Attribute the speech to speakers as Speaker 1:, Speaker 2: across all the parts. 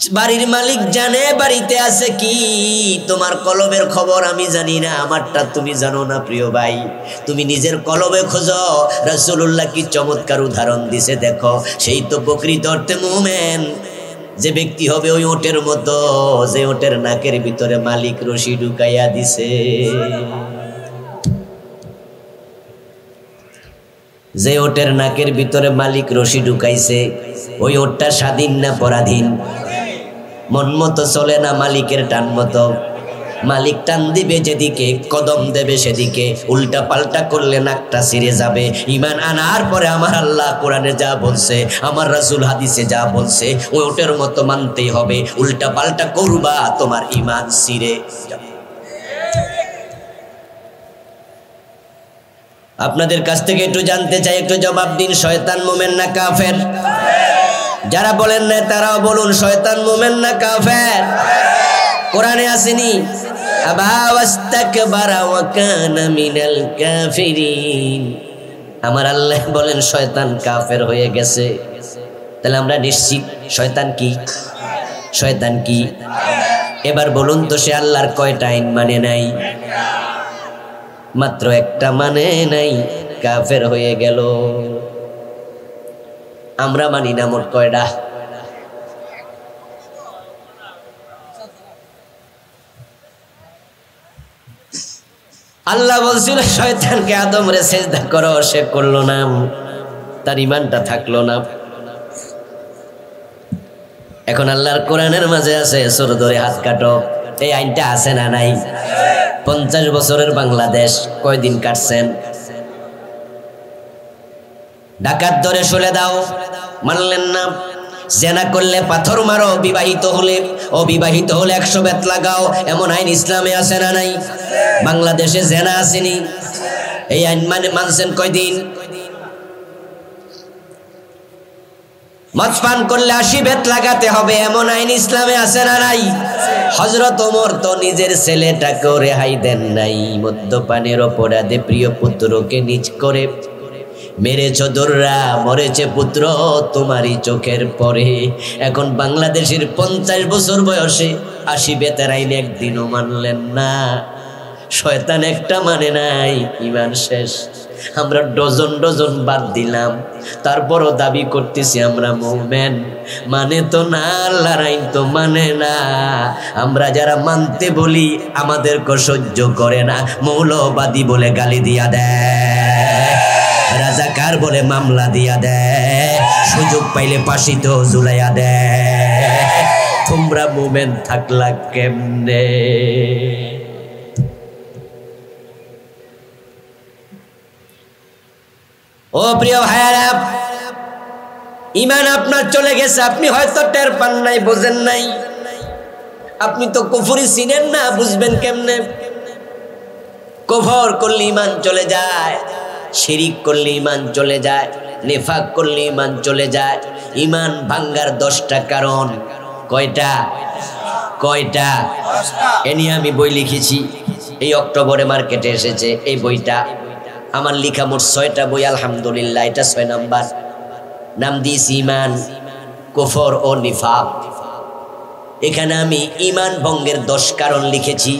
Speaker 1: বাড়ির মালিক জানে বাড়িতে আছে কি, তোমার কলবের খবর আমি জানি না, আমারটা তুমি জানো না। প্রিয় ভাই, তুমি নিজের কলবে খোঁজো। রাসূলুল্লাহ কি চমৎকার উদাহরণ দিছে দেখো। সেই তো প্রকৃত অর্থে মুমিন যে ব্যক্তি হবে ওই ওটের মতো, যে ওটের নাকের ভিতরে মালিক রশি ঢুকাইয়া দিছে। যে ওটের নাকের ভিতরে মালিক রশি ঢুকাইছে ওই ওটটা স্বাধীন না পরাধীন? মন মতো চলে না, মালিকের টান মতো। মালিক টান দিবে যেদিকে, কদম দেবে সেদিকে, উল্টা পাল্টা করলে নাকটা ছিঁড়ে যাবে। ঈমান আনার পরে আমার আল্লাহ কোরআনে যা বলছে, আমার রাসূল হাদিসে যা বলছে, ওই ওটের মতো মানতেই হবে। উল্টা পাল্টা করবা তোমার ঈমান ছিঁড়ে যাবে। আপনাদের কাছ থেকে একটু জানতে চাই, একটু জবাব দিন, শয়তান মুমিন না কাফের? যারা বলেন না তারাও বলুন, শয়তান মুমিন না কাফের? কোরআনে আসেনি আবা ওয়াস্তাকবারা ওয়া কানা মিনাল কাফিরিন? আমার আল্লাহ বলেন শয়তান কাফের হয়ে গেছে। তাহলে আমরা নিশ্চিত শয়তান কি? শয়তান কি? এবার বলুন তো, সে আল্লাহর কয়টা আইন মানে নাই? মাত্র একটা মানে নাই, কাফের হয়ে গেল। আমরা মানি না মোট কয়টা? আল্লাহ বলছিল শয়তানকে আদম রে সেজদা করো, সে করলো না, তার ঈমানটা থাকলো না। এখন আল্লাহর কোরআনের মাঝে আছে সর ধরে হাত কাটো, এই আইনটা আছে না নাই? 50 বছরের বাংলাদেশ কয়দিন কাটছেন? ডাকাত ধরে শুলে দাও, মানলেন না। জেনা করলে পাথর মারো, বিবাহিত হলে অবিবাহিত হলে 100 বেত লাগাও, এমন আইন ইসলামে আছে না নাই? বাংলাদেশে জেনা আসেনি, এই আইন মানছেন কয়দিন? মদ পান করলে 80 বেত লাগাতে হবে, এমন আইন ইসলামে আছে না নাই? হযরত ওমর তো নিজের ছেলেটাকেও রেহাই দেন নাই, মদ্যপানের অপরাধে প্রিয় পুত্রকে নিজ করে মেরেছ দোররা, মরেছে পুত্র তোমারই চোখের পরে। এখন বাংলাদেশের 50 বছর বয়সে 80 বেতের আইন একদিনও মানলেন না। শয়তান একটা মানে নাই, ঈমান শেষ। আমরা ডজন ডজন বাদ দিলাম, তারপরও দাবি করতেছি আমরা মুমিন। মানে তো না, আল্লাহর আইন তো মানে না। আমরা যারা মানতে বলি আমাদেরকে সহ্য করে না, মৌলবাদী বলে গালি দিয়া দেয়, রাজাকার বলে মামলা দিয়া দেয়, সুযোগ পাইলে ফাঁসিতেও ঝুলাইয়া দেয়। তোমরা মুমিন থাকলা কেমনে? ও প্রিয় ভাইয়ারা, ঈমান আপনার চলে গেছে, আপনি হয়তো টের পান নাই, বোঝেন নাই। আপনি তো কুফরি চিনেন না, বুঝবেন কেমনে? কুফর করলে ঈমান চলে যায়, শিরিক করলে ঈমান চলে যায়, নিফাক করলে ঈমান চলে যায়। ঈমান ভাঙ্গার 10টা কারণ। কয়টা? কয়টা? এ নিয়ে আমি বই লিখেছি, এই অক্টোবরে মার্কেটে এসেছে এই বইটা। আমার লেখা মোট 6টা বই, আলহামদুলিল্লাহ এটা 6 নাম্বার। নাম দিয়েছি ঈমান, কুফর ও নিফাক। এখানে আমি ঈমান ভঙ্গের 10 কারণ লিখেছি।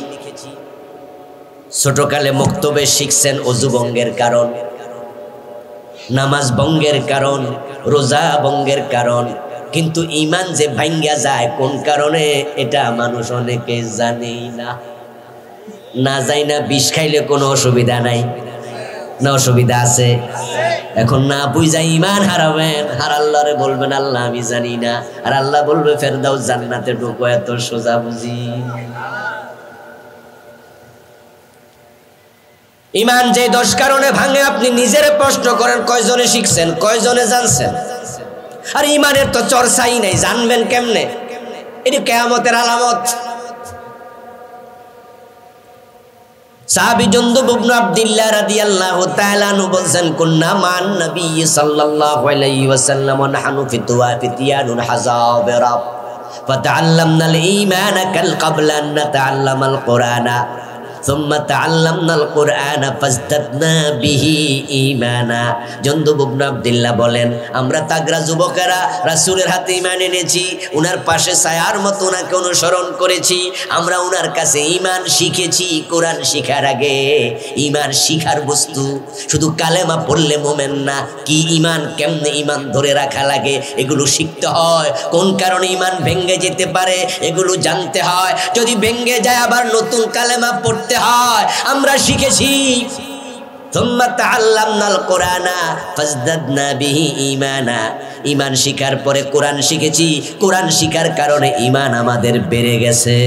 Speaker 1: ছোটকালে মক্তবে শিখছেন ওযু ভঙ্গের কারণ, নামাজ ভঙ্গের কারণ, রোজা ভঙ্গের কারণ। কিন্তু ঈমান যে ভাঙ্গা যায় কোন কারণে, এটা মানুষ অনেকে জানেই না। না যাই না, বিষ খাইলে কোনো অসুবিধা নাই না? অসুবিধা আছে। এখন না বুঝা ঈমান হারাবেন, আর আল্লাহরে বলবেন আল্লাহ আমি জানি না, আর আল্লাহ বলবে ফেরদাউস জান্নাতে ঢুকো। এত সোজা বুঝি? ঈমান যে 10 কারণে ভাঙে, আপনি নিজের প্রশ্ন করেন, কয়জনে শিখছেন, কয়জনে জানছেন? আর ঈমানের তো চর্চাই নাই, জানবেন কেমনে? এটি কিয়ামতের আলামত। সাহাবী জুনদুব ইবনে আব্দুল্লাহ রাদিয়াল্লাহু তাআলা আনহু বলেন, কুন্না মান নবী সাল্লাল্লাহু আলাইহি ওয়াসাল্লাম ওয়া নাহনু ফিতিয়ানুন হাযাবিরা ফাতাআল্লামনাল ঈমানা কাল ক্বাবলা আন নাতাআল্লামাল কুরআনা। সুম্মা তাআল্লামনাল কুরআনা ফাজদাদনা বিহি ঈমানা। জন্দুব ইবনে আব্দুল্লাহ বলেন, আমরা তাগরা যুবকেরা রাসূলের হাতে ঈমান এনেছি, উনার পাশে ছায়ার মতো উনাকে অনুসরণ করেছি, আমরা উনার কাছে ঈমান শিখেছি। কোরআন শিখার আগে ঈমান শিখার বস্তু শুধু কালেমা পড়লে মোমেন না, কি ঈমান, কেমনে ঈমান ধরে রাখা লাগে এগুলো শিখতে হয়। কোন কারণে ঈমান ভেঙে যেতে পারে এগুলো জানতে হয়। যদি ভেঙে যায় আবার নতুন কালেমা পড়তে হয়। আমরা শিখেছি। সুম্মা তাআল্লামনাল কুরআনা ফাজদাদনা বিহি ঈমানা। ঈমান শিখার পরে কোরআন শিখেছি, কোরআন শিখার কারণে ঈমান আমাদের বেড়ে গেছে।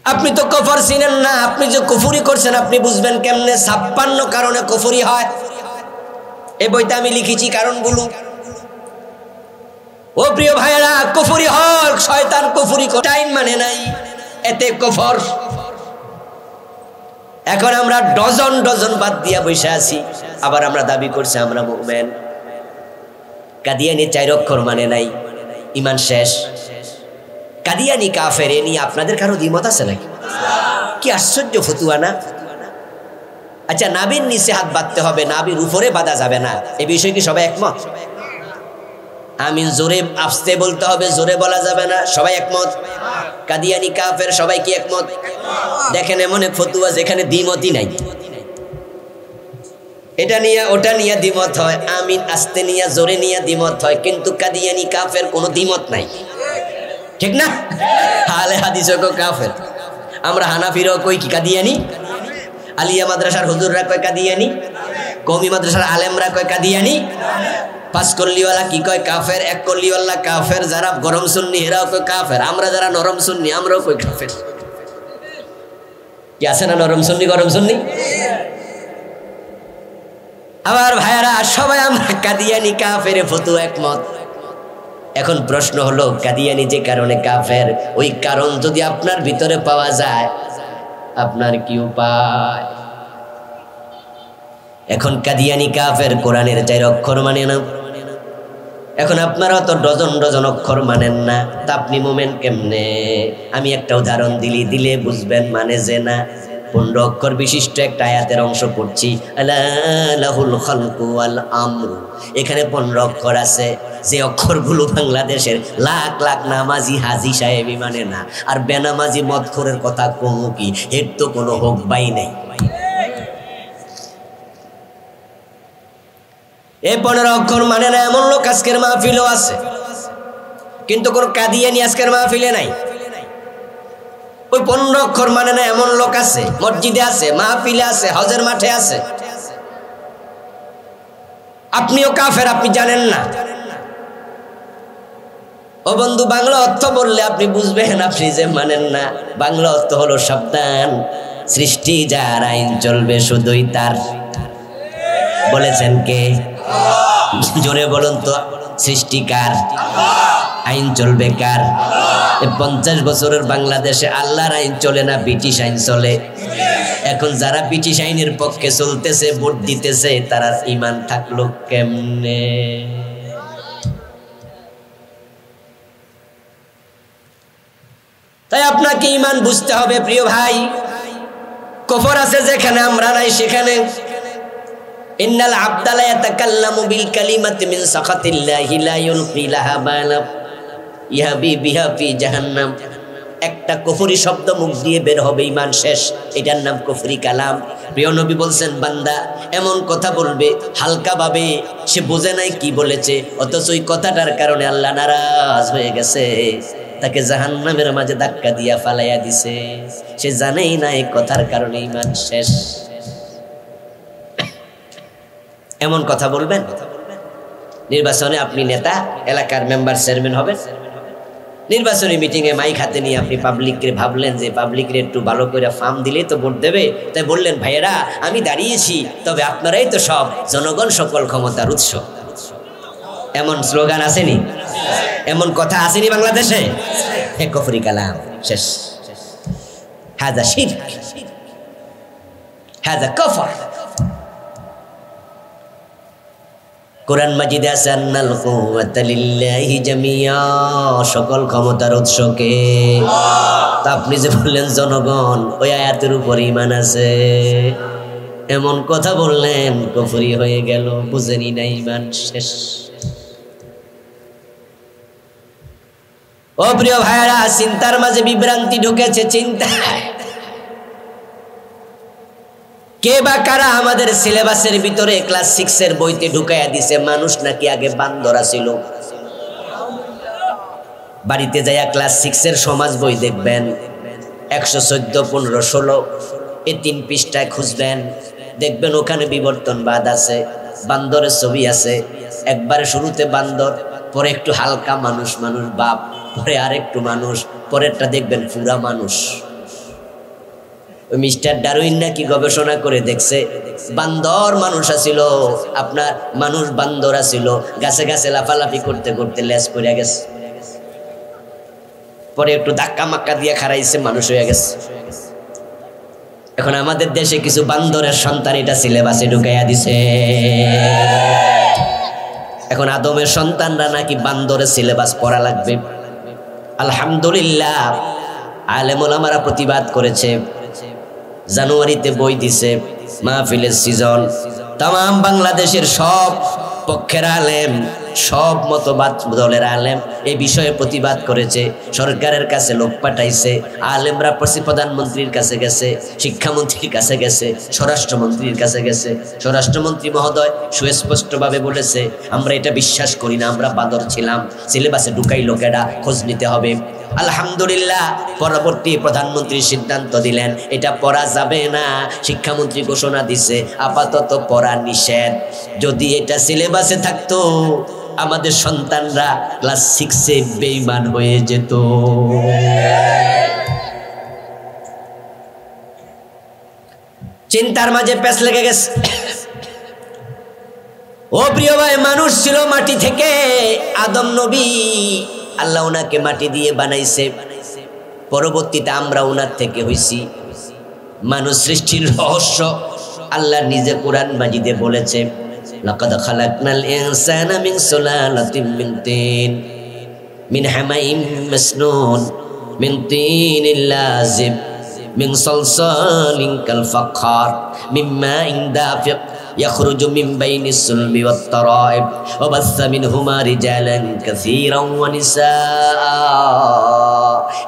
Speaker 1: আপনি তো কুফর চিনেন না, আপনি যে কুফরি করছেন আপনি বুঝবেন কেমনে? 56 কারণে কুফরি হয়। এই বইতে আমি লিখেছি কারণগুলো। ও প্রিয় ভাইরা, কুফরি হয়, শয়তান কুফরি করে টাইম মানে নাই, এতে কুফর। এখন আমরা ডজন ডজন বাদ দিয়া বসে আছি, আবার আমরা দাবি করছি আমরা মুমিন। কাদিয়ানি 4 অক্ষর মানে নাই, ঈমান শেষ। কাদিয়ানি কাফের, এ নিয়ে আপনাদের কারো দ্বিমত আছে নাকি? কি আশ্চর্য ফতুয়া না? আচ্ছা, নাবির নিচে হাত বাঁধতে হবে, নাবির উপরে বাঁধা যাবে না, এই বিষয়ে কি সবাই একমত? আমিন জোরে আস্তে বলতে হবে, জোরে বলা যাবে না, সবাই একমত? কাদিয়ানি কাফের, সবাই কি একমত? দেখেন এমন এক ফতুয়া যেখানে দ্বিমতই নাই, এটা নিয়ে ওটা নিয়ে দ্বিমত হয়, আমিন আস্তে নিয়ে জোরে নিয়ে দ্বিমত হয়, কিন্তু কাদিয়ানি কাফের কোনো দ্বিমত নাই, ঠিক না? আলে হাদিসও কো কাফের, আমরা হানাফিরও কই কি কাদিয়ানি, আলিয়া মাদ্রাসার হুজুররা কয় কাদিয়ানি, কওমি মাদ্রাসার আলেমরা কয় কাদিয়ানি, 5 কল্লিওয়ালা কি কয় কাফের, 1 কল্লিওয়ালা কাফের, যারা গরম সুন্নি এরাও কয় কাফের, আমরা যারা নরম সুন্নি আমরাও কই কাফের। কি আছে না নরম সুন্নি গরম সুন্নি? আবার ভাইয়ারা সবাই আমরা কাদিয়ানি কাফের ফতুয়া একমত। এখন প্রশ্ন হলো, কাদিয়ানি যে কারণে কাফের, ওই কারণ যদি আপনার ভিতরে পাওয়া যায় আপনার কি উপায়? এখন কাদিয়ানি কাফের, কোরআনের 4 অক্ষর মানে না। এখন আপনারা তো ডজন ডজন অক্ষর মানেন না, তা আপনি মোমেন কেমনে? আমি একটা উদাহরণ দিলে বুঝবেন মানে যে না। 15 অক্ষর বিশিষ্ট একটা আয়াতের অংশ পড়ছি, আলা লাহুল খালকু ওয়াল আমরু। এখানে 15 অক্ষর আছে, যে অক্ষরগুলো বাংলাদেশের লাখ লাখ নামাজি হাজি সাহেবই মানে না, আর বেনামাজি মদখোরের কথা কমু কি, এর তো কোনো হোক বাই নেই। এই 15 অক্ষর মানে না এমন লোক আজকের মাহফিলও আছে, কিন্তু কোন কাদিয়ানি আজকের মাহফিলে নাই। ওই 15 অক্ষর মানে না এমন লোক আছে, মসজিদে আছে, মাহফিলে আছে, হজের মাঠে আছে। আপনিও কাফের, আপনি জানেন না। ও বন্ধু, বাংলা অর্থ বললে আপনি বুঝবেন, আপনি যে মানেন না। বাংলা অর্থ হলো সাবধান, সৃষ্টি যার আইন চলবে শুধুই তার। বলেছেন কে? জোরে বলুন তো, সৃষ্টিকার, আইন চলবে কার? 50 বছরের বাংলাদেশে আল্লাহর আইন চলে না, ব্রিটিশ আইন চলে। এখন যারা ব্রিটিশ আইনের পক্ষে চলতেছে, ভোট দিতেছে, তারা ঈমান থাকলো কেমনে? তাই আপনাকে ঈমান বুঝতে হবে প্রিয় ভাই। কুফর আছে যেখানে, আমরা নাই সেখানে। ইন্নাল আবদা লা ইয়াতাকাল্লামু বিল কালিমাতি মিন সাখাতিল্লাহি লা ইউলকি লাহা বালা ইয়াবি বিহা ফি জাহান্নাম। একটা কুফরি শব্দ মুখ দিয়ে বের হবে, ঈমান শেষ, এটার নাম কুফরি কালাম। প্রিয় নবী বলছেন, বান্দা এমন কথা বলবে হালকা ভাবে, সে বোঝে নাই কি বলেছে, অথচ ওই কথাটার কারণে আল্লাহ নারাজ হয়ে গেছে, তাকে জাহান্নামের মাঝে ধাক্কা দিয়া ফালাইয়া দিছে, সে জানেই না এই কথার কারণে ঈমান শেষ। এমন কথা বলবেন? নির্বাচনে আপনি নেতা, এলাকার মেম্বার, চেয়ারম্যান হবেন, নির্বাচনী মিটিংয়ে মাইক হাতে নিয়ে আপনি পাবলিককে ভাবলেন যে পাবলিকরে একটু ভালো করে ফার্ম দিলেই তো ভোট দেবে, তাই বললেন, ভাইয়েরা আমি দাঁড়িয়েছি, তবে আপনারাই তো সব, জনগণ সকল ক্ষমতার উৎস। এমন স্লোগান আসেনি? এমন কথা আসেনি বাংলাদেশে? কুফরি কালাম শেষ। হাযা শিরক, হাযা কুফর। কোরআন মাজিদে আছে আন্নাল কুওয়াতা লিল্লাহি জামিয়া, সকল ক্ষমতার উৎস কে? তা আপনি যে বললেন জনগণ, ওই আয়াতের উপর ঈমান আছে, এমন কথা বললেন, কুফরি হয়ে গেল, বুঝেনি না, ঈমান শেষ। ও প্রিয় ভাইরা, চিন্তার মাঝে বিভ্রান্তি ঢুকেছে। চিন্তায় কে বা কারা আমাদের সিলেবাসের ভিতরে ক্লাস 6 এর বইতে ঢুকাইয়া দিছে মানুষ নাকি আগে বান্দর ছিল। বাড়িতে যাইয়া ক্লাস 6 এর সমাজ বই দেখবেন, 114, 15, 16 এই 3 পৃষ্ঠায় খুঁজবেন, দেখবেন ওখানে বিবর্তনবাদ আছে, বান্দরের ছবি আছে। একবারে শুরুতে বান্দর, পরে একটু হালকা মানুষ মানুষ বাপ, পরে আরেকটু মানুষ, পরেরটা দেখবেন পুরা মানুষ। ওই মিস্টার ডারউইন নাকি গবেষণা করে দেখছে বান্দর মানুষ আছিল, আপনার মানুষ বান্দর আছিল, গাছে গাছে লাফালাফি করতে করতে লেজ পড়ে গেছে, পরে একটু ধাক্কা মাক্কা দিয়ে খারাইছে, মানুষ হয়ে গেছে। এখন আমাদের দেশে কিছু বান্দরের সন্তান এটা সিলেবাসে ঢুকাইয়া দিছে। এখন আদমের সন্তানরা নাকি বান্দরের সিলেবাস পড়া লাগবে। আলহামদুলিল্লাহ, আলেম ওলামারা প্রতিবাদ করেছে, জানুয়ারিতে বই দিছে, মাহফিলের সিজন, তাম বাংলাদেশের সব পক্ষের আলেম, সব মতবাদ দলের আলেম এই বিষয়ে প্রতিবাদ করেছে, সরকারের কাছে লোক পাঠাইছে, আলেমরা প্রধানমন্ত্রীর কাছে গেছে, শিক্ষামন্ত্রীর কাছে গেছে, স্বরাষ্ট্রমন্ত্রীর কাছে গেছে। স্বরাষ্ট্রমন্ত্রী মহোদয় সুস্পষ্টভাবে বলেছে, আমরা এটা বিশ্বাস করি না, আমরা বাদর ছিলাম, সিলেবাসে ঢুকাই লোকেরা, খোঁজ নিতে হবে। আলহামদুলিল্লাহ, পরবর্তী প্রধানমন্ত্রী সিদ্ধান্ত দিলেন এটা পড়া যাবে না, শিক্ষামন্ত্রী ঘোষণা দিছে আপাতত পড়া নিষেধ। যদি এটা সিলেবাসে থাকতো আমাদের সন্তানরা ক্লাস 6 বেঈমান হয়ে যেত। চিন্তার মাঝে পেঁচ লেগে গেছে। ও প্রিয় ভাই, মানুষ ছিল মাটি থেকে, আদম নবী আল্লাহ ওনাকে মাটি দিয়ে বানাইছে, পরবর্তীতে আমরা ওনার থেকে হইছি। মানুষ সৃষ্টির রহস্য আল্লাহ নিজে কোরআন মাজিদে বলেছে, লাকাদ খালাকনাল ইনসানা মিন সুলালাতিন মিন তিন মিন হামাইম মাসনুন মিন তিনিল লাযিব মিন সালসালিন কাল ফাখার মিন মাইন দাফিক ইয়াখরুজু মিন বাইনিস সুলবি ওয়াত তারাইব ওয়া বাসসা মিনহুমা রিজালান কাসীরান ওয়া নিসা।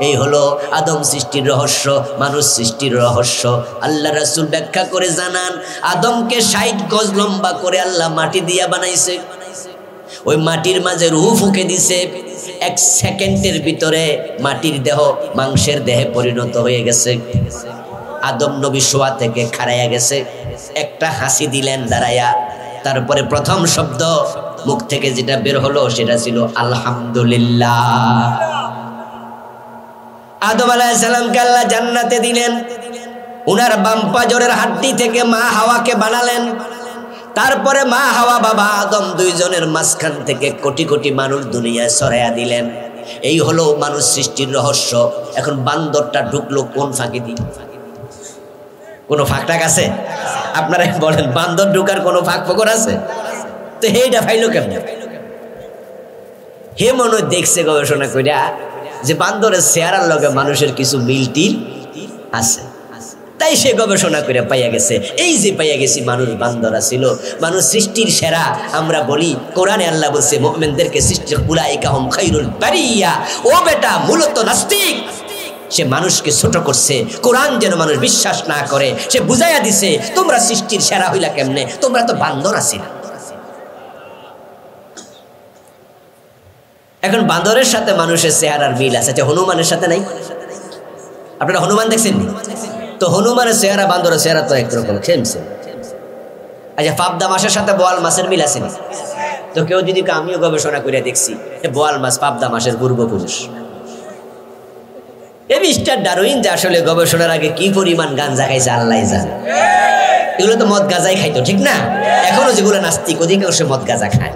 Speaker 1: এই হলো আদম সৃষ্টির রহস্য, মানুষ সৃষ্টির রহস্য। আল্লাহ রাসূল ব্যাখ্যা করে জানান, আদমকে 60 গজ লম্বা করে আল্লাহ মাটি দিয়া বানাইছে, ওই মাটির মাঝে রূহ ফুঁকে দিছে, 1 সেকেন্ডের ভিতরে মাটির দেহ মাংসের দেহে পরিণত হয়ে গেছে। আদম নবী শোয়া থেকে খাড়াইয়া গেছে, একটা হাসি দিলেন দাঁড়াইয়া, তারপরে প্রথম শব্দ মুখ থেকে যেটা বের হলো সেটা ছিল আলহামদুলিল্লাহ। আদম আলাইহিস সালামকে আল্লাহ জান্নাতে দিলেন, উনার বাম পাজরের হাড্ডি থেকে মা হাওয়াকে বানালেন, তারপরে মা হাওয়া বাবা আদম দুইজনের মাঝখান থেকে কোটি কোটি মানুষ দুনিয়ায় ছড়াইয়া দিলেন। এই হলো মানুষ সৃষ্টির রহস্য। এখন বান্দরটা ঢুকলো কোন ফাঁকি দিয়ে? কোনো ফাঁকটাক আছে? আপনারা বলেন, বান্দর ঢুকার কোনো ফাঁক ফোকর আছে? তো এইটা ফাইলো কেমন? হে মনে দেখছে গবেষণা কইরা যে বান্দরের চেহারার লগে মানুষের কিছু মিলটিল আছে, তাই সে গবেষণা করে পাইয়া গেছে, এই যে পাইয়া গেছি মানুষ বান্দরা ছিল, মানুষ সৃষ্টির সেরা। আমরা বলি কোরআনে আল্লাহ বলছে মুমিনদেরকে সৃষ্টি উলাইকা হুম খায়রুল বারিয়া। ও বেটা, মূলত নাস্তিক, সে মানুষকে ছোট করছে, কোরআন যেন মানুষ বিশ্বাস না করে সে বুঝাইয়া দিছে তোমরা সৃষ্টির সেরা হইলা কেমনে, তোমরা তো বান্দর আছিস। এখন বান্দরের সাথে মানুষের চেহারার মিল আছে, হনুমানের সাথে নাই। আপনারা হনুমান দেখছেন? তো হনুমানের চেহারা বান্দরের চেহারা তো একরকম, খেমছে। আচ্ছা, পাবদা মাছের সাথে বোয়াল মাছের মিল আছে না? তো কেউ যদি, আমিও গবেষণা করে দেখছি, বোয়াল মাছ পাবদা মাছের পূর্বপুরুষ। এই মিস্টার ডারউইন যে আসলে গবেষণার আগে কি পরিমাণ গাঁজা খাইছে আল্লাহ জানে। এগুলো তো মদ গাঁজাই খাইতো, ঠিক না? এখনো যেগুলো নাস্তিক অধিকাংশ মদ গাঁজা খায়,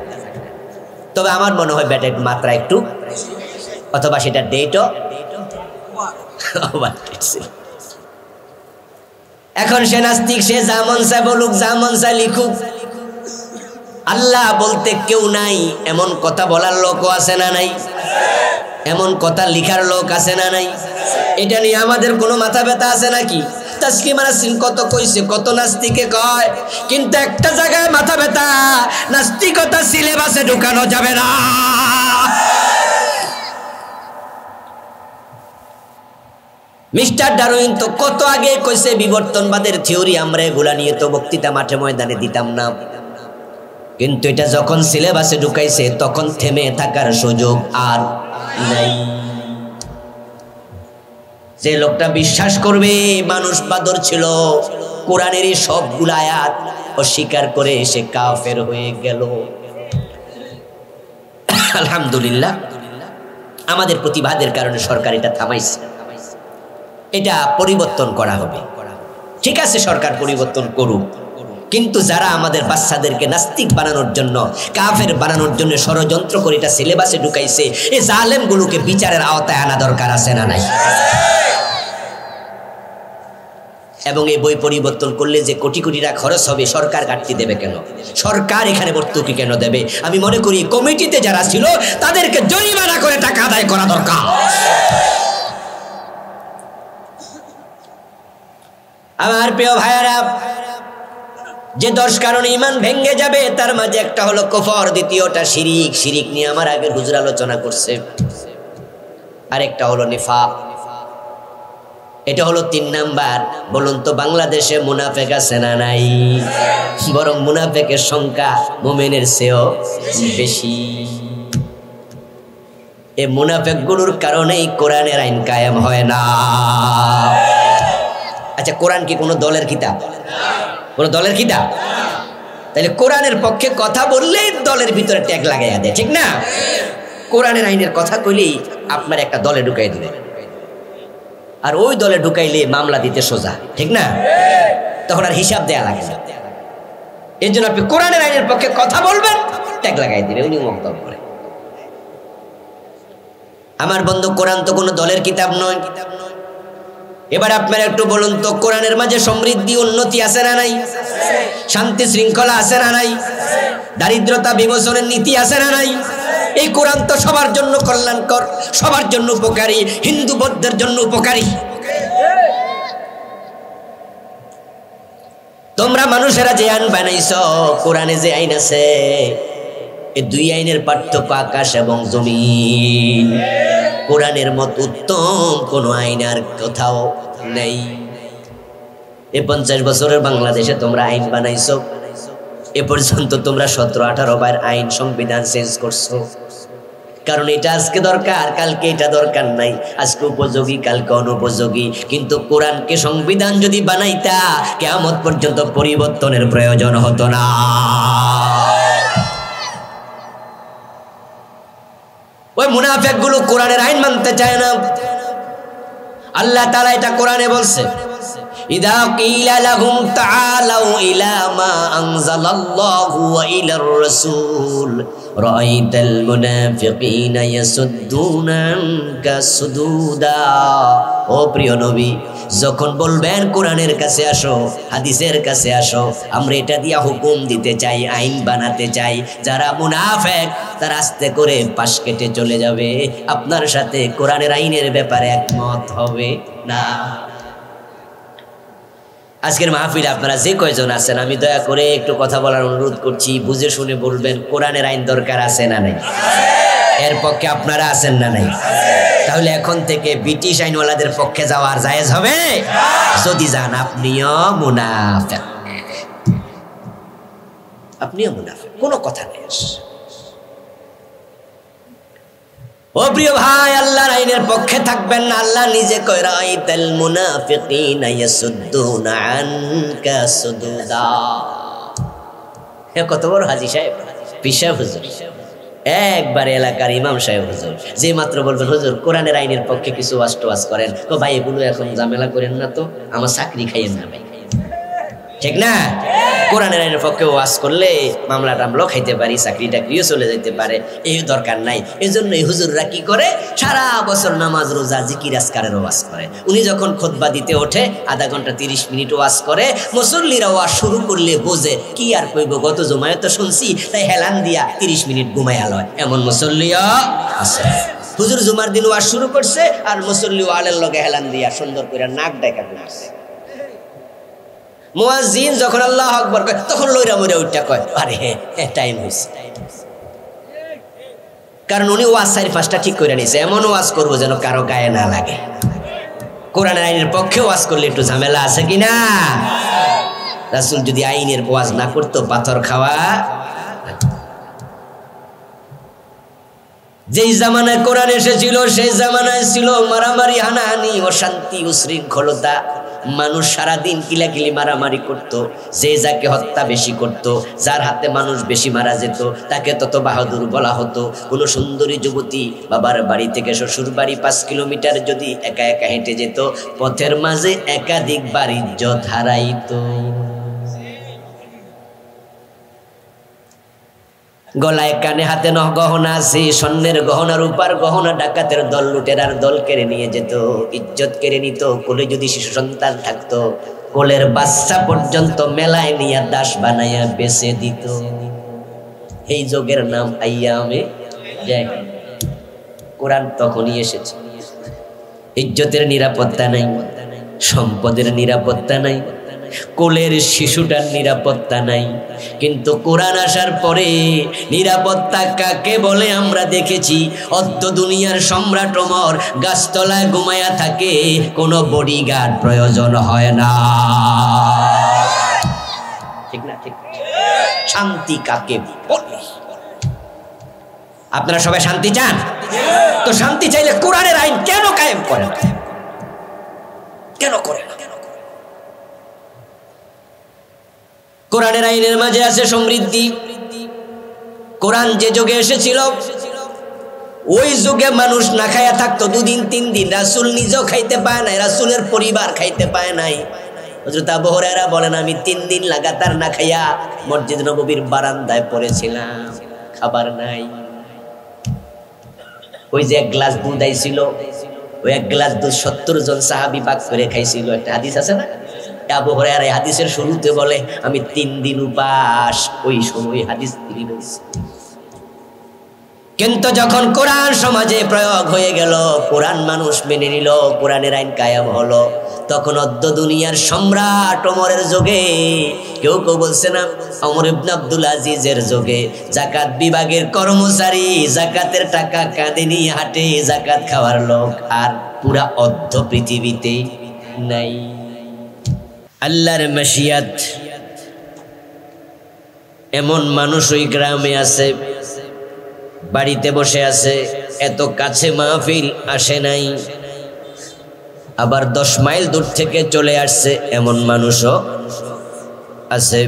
Speaker 1: তবে আমার মনে হয় ব্যাটের মাত্রা একটু, অথবা সেটা ডেটও। এখন সে নাস্তিক, সে যা মন চায় বলুক, যা মন চায় লিখুক, আল্লাহ বলতে কেউ নাই এমন কথা বলার লোকও আছে না নাই? এমন কথা লিখার লোক আছে না নাই? এটা নিয়ে আমাদের কোনো মাথা ব্যথা আছে নাকি? তাসলিমা নাসরিন কত কইছে, কত নাস্তিকে কয়, কিন্তু একটা জায়গায় মাথা ব্যথা, নাস্তিকতা সিলেবাসে ঢুকানো যাবে না। মিস্টার ডারউইন তো কত আগে কইছে বিবর্তনবাদের থিওরি, আমরা এগুলা নিয়ে তো বক্তৃতা মাঠে ময়দানে দিতাম না, কিন্তু এটা যখন সিলেবাসে ঢুকাইছে তখন থেমে থাকার সুযোগ আর নাই। যে লোকটা বিশ্বাস করবে মানুষ বাদর ছিল, কোরআনেরই সবগুলো আয়াত অস্বীকার করে সে কাফের হয়ে গেল। আলহামদুলিল্লাহ আমাদের প্রতিবাদের কারণে সরকার এটা থামাইছে, এটা পরিবর্তন করা হবে। ঠিক আছে, সরকার পরিবর্তন করুক, কিন্তু যারা আমাদের বাচ্চাদেরকে নাস্তিক বানানোর জন্য, কাফের বানানোর জন্য ষড়যন্ত্র করে এটা সিলেবাসে ঢুকাইছে, এই জালেমগুলোকে বিচারের আওতায় আনা দরকার আছে না নাই? এবং এই বই পরিবর্তন করলে যে কোটি কোটি টাকা খরচ হবে, সরকার কাটতি দেবে কেন? সরকার এখানে ভর্তুকি কেন দেবে? আমি মনে করি কমিটিতে যারা ছিল তাদেরকে জরিমানা করে টাকা আদায় করা দরকার। আমার প্রিয় ভাইয়েরা, যে 10 কারণে ঈমান ভেঙে যাবে তার মাঝে একটা হলো কুফর, দ্বিতীয়টা শিরিক, শিরিক নিয়ে আমার আগে হুজুর আলোচনা করছে, আরেকটা হলো নিফাক, এটা হলো 3 নাম্বার। বলুন তো বাংলাদেশে মুনাফেক আছে না নাই? বরং মুনাফেকের সংখ্যা মুমিনের চেয়েও বেশি। এই মুনাফেকগুলোর কারণেই কোরআনের আইন কায়েম হয় না। আচ্ছা, কোরআন কি কোনো দলের কিতাব? কোন দলের কিতাব? তাহলে কোরআনের পক্ষে কথা বললেই দলের ভিতরে ট্যাগ লাগাইয়া দেয়, ঠিক না? কোরআনের আইনের কথা কইলেই আপনার একটা দলে ঢুকাই দিবে, আর ওই দলে ঢুকাইলে মামলা দিতে সোজা, ঠিক না? তখন আর হিসাব দেয়া লাগে না। এর জন্য আপনি কোরআনের আইনের পক্ষে কথা বলবেন, ট্যাগ লাগাই দিবে, উনি মন্তব্য করে। আমার বন্ধু, কোরআন তো কোনো দলের কিতাব নয়। এবার আপনারা একটু বলুন তো, কোরআনের মাঝে সমৃদ্ধি উন্নতি আছে না নাই? শান্তি শৃঙ্খলা আছে না নাই? দারিদ্রতা বিমোচনের নীতি আছে না নাই? এই কোরআন তো সবার জন্য কল্যাণকর, সবার জন্য উপকারী, হিন্দু বৌদ্ধের জন্য উপকারী। তোমরা মানুষেরা যে আইন বানাইছো, কোরআনে যে আইন আছে, এই 2 আইনের পার্থক্য আকাশ এবং জমিন। কোরআনের মত উত্তম কোন আইন আর কোথাও নেই। এই 50 বছরের বাংলাদেশে তোমরা আইন বানাইছো, এ পর্যন্ত তোমরা 17-18 বার আইন সংবিধান চেঞ্জ করছো, কারণ এটা আজকে দরকার, কালকে এটা দরকার নাই, আজকে উপযোগী কালকে অনুপযোগী। কিন্তু কোরআনকে সংবিধান যদি বানাইতা, কিয়ামত পর্যন্ত পরিবর্তনের প্রয়োজন হতো না। ওই মুনাফিকগুলো কোরআনের আইন মানতে চায় না। আল্লাহ তাআলা এটা কোরআনে বলছে, ইদা কিলা লাহুম তাআলাউ ইলা মা আনজালাল্লাহু ওয়া ইলার রাসূল রাআইতাল মুনাফিকিনা ইয়াসুদ্দুনা আনকা সুদুদা। ও প্রিয় নবী, যখন বলবেন কোরআনের কাছে আসো, হাদিসের কাছে আসো, আমরা এটা দিয়া হুকুম দিতে চাই, আইন বানাতে চাই, যারা মুনাফিক তারা আস্তে করে পাশ কেটে চলে যাবে, আপনার সাথে কোরআনের আইনের ব্যাপারে একমত হবে না। আজকের মাহফিলে আপনারা যে কয়জন আছেন, আমি দয়া করে একটু কথা বলার অনুরোধ করছি, বুঝে শুনে বলবেন, কোরআনের আইন দরকার আছে না নাই? এর পক্ষে আপনারা আছেন না নাই? তাহলে এখন থেকে ব্রিটিশ আইনওয়ালাদের পক্ষে যাওয়ার জায়েজ হবে? যদি যান, আপনিও মুনাফিক, আপনিও মুনাফিক, কোনো কথা নেই। ও প্রিয় ভাই, আল্লাহর আইনের পক্ষে থাকবেন না। আল্লাহ নিজে কয়, রাআইতাল মুনাফিকিনা ইয়াসুদ্দুনা আনকা সুদুদা। হে কত বড় হাজী সাহেব, পীর সাহেব হুজুর, একবার এলাকার ইমাম সাহেব হুজুর, যে মাত্র বলবেন হুজুর কোরআনের আইনের পক্ষে কিছু ওয়াজ টোয়াজ করেন, তো ভাই এগুলো এখন ঝামেলা করেন না, তো আমার চাকরি খাইয়েন না ভাই। ঠিক না? কোরআনের আইনের পক্ষে ওয়াজ করলে মামলা টামলা খাইতে পারি, চাকরি টাকরিও চলে যেতে পারে, এই দরকার নাই। এই জন্য এই হুজুররা কি করে, সারা বছর নামাজ রোজা জিকির আজকারের ওয়াজ করে। উনি যখন খুতবা দিতে ওঠে আধা ঘন্টা 30 মিনিট ওয়াজ করে, মুসল্লিরা ওয়াজ শুরু করলে বোঝে কি আর কইব, গত জুমায় তো শুনছি, তাই হেলান দিয়া 30 মিনিট ঘুমাইয়া লয়, এমন মুসল্লিও আছে। হুজুর জুমার দিন ওয়াজ শুরু করছে আর মুসল্লি ওয়ালের লগে হেলান দিয়া সুন্দর করে নাক ডাকা ঘুমাচ্ছে। মুয়াজ্জিন যখন আল্লাহু আকবার কয় তখন লইরা মইরা উঠা কয় আরে হ্যাঁ টাইম হইছে, কারণ উনি ওয়াজ 4-5টা ঠিক করে নিছে। এমন ওয়াজ করবো যেন কারো গায়ে না লাগে। কোরআনের আইনের পক্ষে ওয়াজ করলে একটু ঝামেলা আছে কিনা? রাসূল যদি আইনের ওয়াজ না করতো পাথর খাওয়া। যেই জামানায় কোরআন এসেছিল সেই জামানায় ছিল মারামারি, হানাহানি, অশান্তি, উশৃঙ্খলতা। মানুষ সারাদিন কিলাকিলি মারামারি করত, যে যাকে হত্যা বেশি করত, যার হাতে মানুষ বেশি মারা যেত তাকে তত বাহাদুর বলা হতো। কোনো সুন্দরী যুবতী বাবার বাড়ি থেকে শ্বশুর বাড়ি 5 কিলোমিটার যদি একা একা হেঁটে যেত, পথের মাঝে একাধিকবার ইজ্জত হারাইতো। গলায় কানে হাতে গহনা আছে, স্বর্ণের গহনা, রূপার গহনা, ডাকাতের দল লুটেরার দল কেড়ে নিয়ে যেত, ইজ্জত কেড়ে নিত। কোলে যদি শিশু সন্তান থাকতো, কোলের বাচ্চা পর্যন্ত মেলায় নিয়ে দাস বানাইয়া বেচে দিত। এই যুগের নাম আইয়ামে জাহিলিয়া। কোরআন তখনই এসেছে। ইজ্জতের নিরাপত্তা নাই, সম্পদের নিরাপত্তা নাই, কোলের শিশুটার নিরাপত্তা নাই। কিন্তু কোরআন আসার পরে নিরাপত্তা কাকে বলে আমরা দেখেছি। অদ্য দুনিয়ার সম্রাট ওমর গাছতলায় ঘুমায়া থাকে, কোনো বডিগার্ড প্রয়োজন হয় না। ঠিক না? ঠিক। শান্তি কাকে বলে? আপনারা সবাই শান্তি চান তো? শান্তি চাইলে কোরআনের আইন কেন কায়েম করে না? কেন করে না? কোরআনের আইনের মাঝে আছে সমৃদ্ধি। কোরআন যে যুগে এসেছিল ওই যুগে মানুষ না খাইয়া থাকতো 2 দিন 3 দিন। রাসূল নিজেও খাইতে পায় নাই, রাসূলের পরিবার খাইতে পায় নাই। হযরত আবু হুরায়রা বলেন, আমি 3 দিন লাগাতার না খাইয়া মসজিদ নববীর বারান্দায় পড়েছিলাম, খাবার নাই। ওই যে 1 গ্লাস দুধ আইছিল, ওই 1 গ্লাস দুধ 70 জন সাহাবী ভাগ করে খাইছিল। একটা হাদিস আছে না? আবু হুরায়রা এই হাদিসের শুরুতে বলে আমি 3 দিন উপাস। ওই সময় হাদিস তিনি বলছে। কিন্তু যখন কোরআন সমাজে প্রয়োগ হয়ে গেল, কোরআন মানুষ মেনে নিল, কোরআনের আইন কায়েম হলো, তখন অদ্য দুনিয়ার সম্রাট ওমরের যুগে, কেউ কেউ বলছে না ওমর ইবনে আব্দুল আজিজের যুগে, যাকাত বিভাগের কর্মচারী যাকাতের টাকা কাঁধে নিয়ে হাঁটে, যাকাত খাওয়ার লোক আর পুরা অর্ধ পৃথিবীতে নাই। আল্লাহর মাশিয়াত। এমন মানুষ ওই গ্রামে আছে, বাড়িতে বসে আছে, এত কাছে মাহফিল আসে নাই, আবার 10 মাইল দূর থেকে চলে আসছে, এমন মানুষও আছে।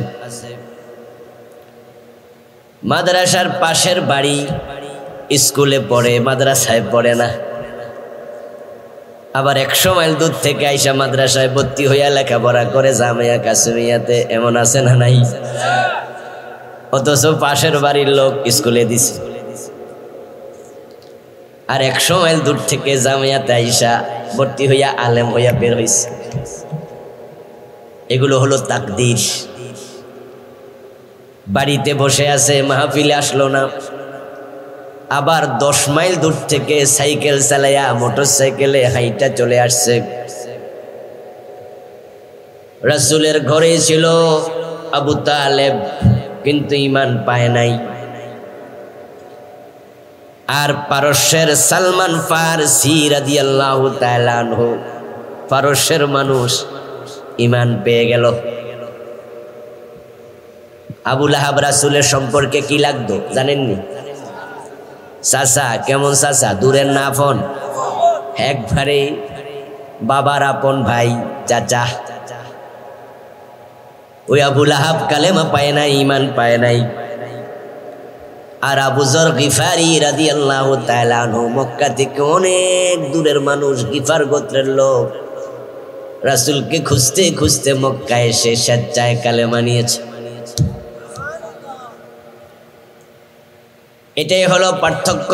Speaker 1: মাদ্রাসার পাশের বাড়ি, স্কুলে পড়ে, মাদ্রাসায় পড়ে না। আবার 100 মাইল দূর থেকে আইসা মাদ্রাসায় ভর্তি হইয়া লেখাপড়া করে, জামিয়া কাসমিয়াতে, এমন আছে না নাই? অথচ পাশের বাড়ির লোক স্কুলে দিছে। আর 100 মাইল দূর থেকে জামিয়াতে আইসা ভর্তি হইয়া আলেম হইয়া বের হইছে। এগুলো হলো তাকদীর। বাড়িতে বসে আছে, মাহফিলে আসলো না, আবার 10 মাইল দূর থেকে সাইকেল চালাইয়া, মোটর সাইকেলে হাইটা চলে আসছে। রাসূলের ঘরে ছিল আবু তালেব, কিন্তু ঈমান পায় নাই। আর পারস্যের সালমান ফারসি রাদিয়াল্লাহু তাআলা আনহু, পারস্যের মানুষ, ঈমান পেয়ে গেল। আবু লাহাব রাসূলের সম্পর্কে কি লাগতো জানেননি? চাচা। কেমন চাচা? দূরের না আপন? একবারে বাবার আপন ভাই, চাচা। ওই আবু লাহাব কালেমা পায় নাই, ঈমান পায় নাই। আর আবু যর গিফারি রাদিয়াল্লাহু তাআলা আনহু, মক্কা থেকে অনেক দূরের মানুষ, গিফার গোত্রের লোক। রাসূলকে খুঁজতে খুঁজতে মক্কায় এসে স্বেচ্ছায় কালেমা নিয়েছে। এটাই হলো পার্থক্য